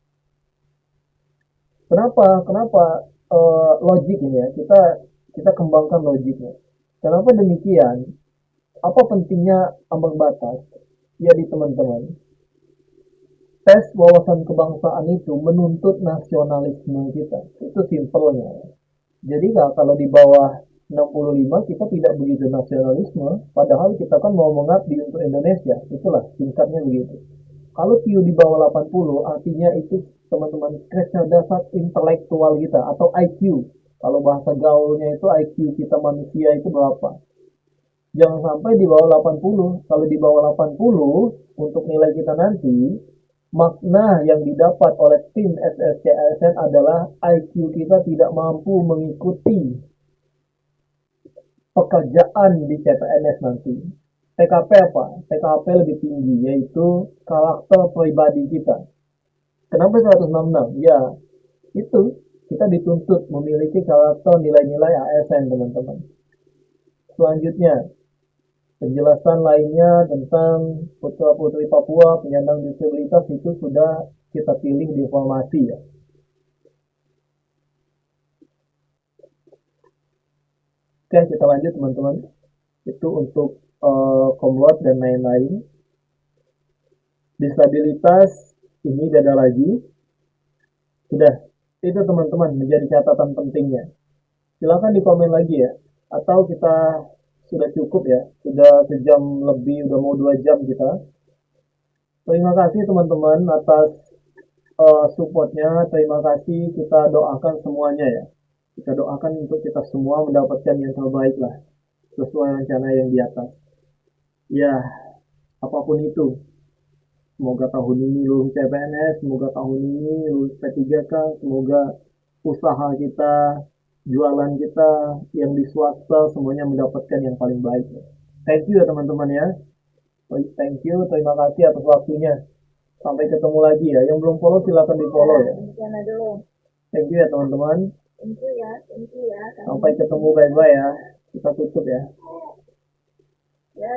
S1: Kenapa? Kenapa logik ini ya? Kita kembangkan logiknya. Kenapa demikian? Apa pentingnya ambang batas? Ya di teman-teman. Tes wawasan kebangsaan itu menuntut nasionalisme kita. Itu simpelnya. Jadi kalau di bawah 65 kita tidak begitu nasionalisme, padahal kita kan mau mengabdi untuk Indonesia. Itulah singkatnya begitu. Kalau TIU di bawah 80 artinya itu teman-teman kecerdasan intelektual kita atau IQ. Kalau bahasa gaulnya itu IQ kita manusia itu berapa? Jangan sampai di bawah 80. Kalau di bawah 80 untuk nilai kita nanti, makna yang didapat oleh tim SSCASN adalah IQ kita tidak mampu mengikuti pekerjaan di CPNS nanti. TKP apa? TKP lebih tinggi, yaitu karakter pribadi kita. Kenapa 166? Ya, itu. Kita dituntut memiliki karakter nilai-nilai ASN, teman-teman. Selanjutnya, penjelasan lainnya tentang putra-putri Papua penyandang disabilitas itu sudah kita pilih di formasi ya. Oke, kita lanjut teman-teman. Itu untuk komlot dan lain-lain. Disabilitas ini beda lagi. Sudah, itu teman-teman menjadi catatan pentingnya. Silakan di komen lagi ya. Atau kita sudah cukup ya. Sudah sejam lebih, udah mau 2 jam kita. Terima kasih teman-teman atas supportnya. Terima kasih, kita doakan semuanya ya. Kita doakan untuk kita semua mendapatkan yang terbaik lah. Sesuai rencana yang di atas. Ya, apapun itu. Semoga tahun ini lulus CPNS, semoga tahun ini lulus P3K, semoga usaha kita, jualan kita yang di swasta semuanya mendapatkan yang paling baik. Thank you ya teman-teman ya. Thank you, terima kasih atas waktunya. Sampai ketemu lagi ya. Yang belum follow silakan di follow ya. Thank you ya teman-teman.
S2: Thank you ya.
S1: Sampai ketemu, bye-bye ya. Kita tutup ya.
S2: Ya,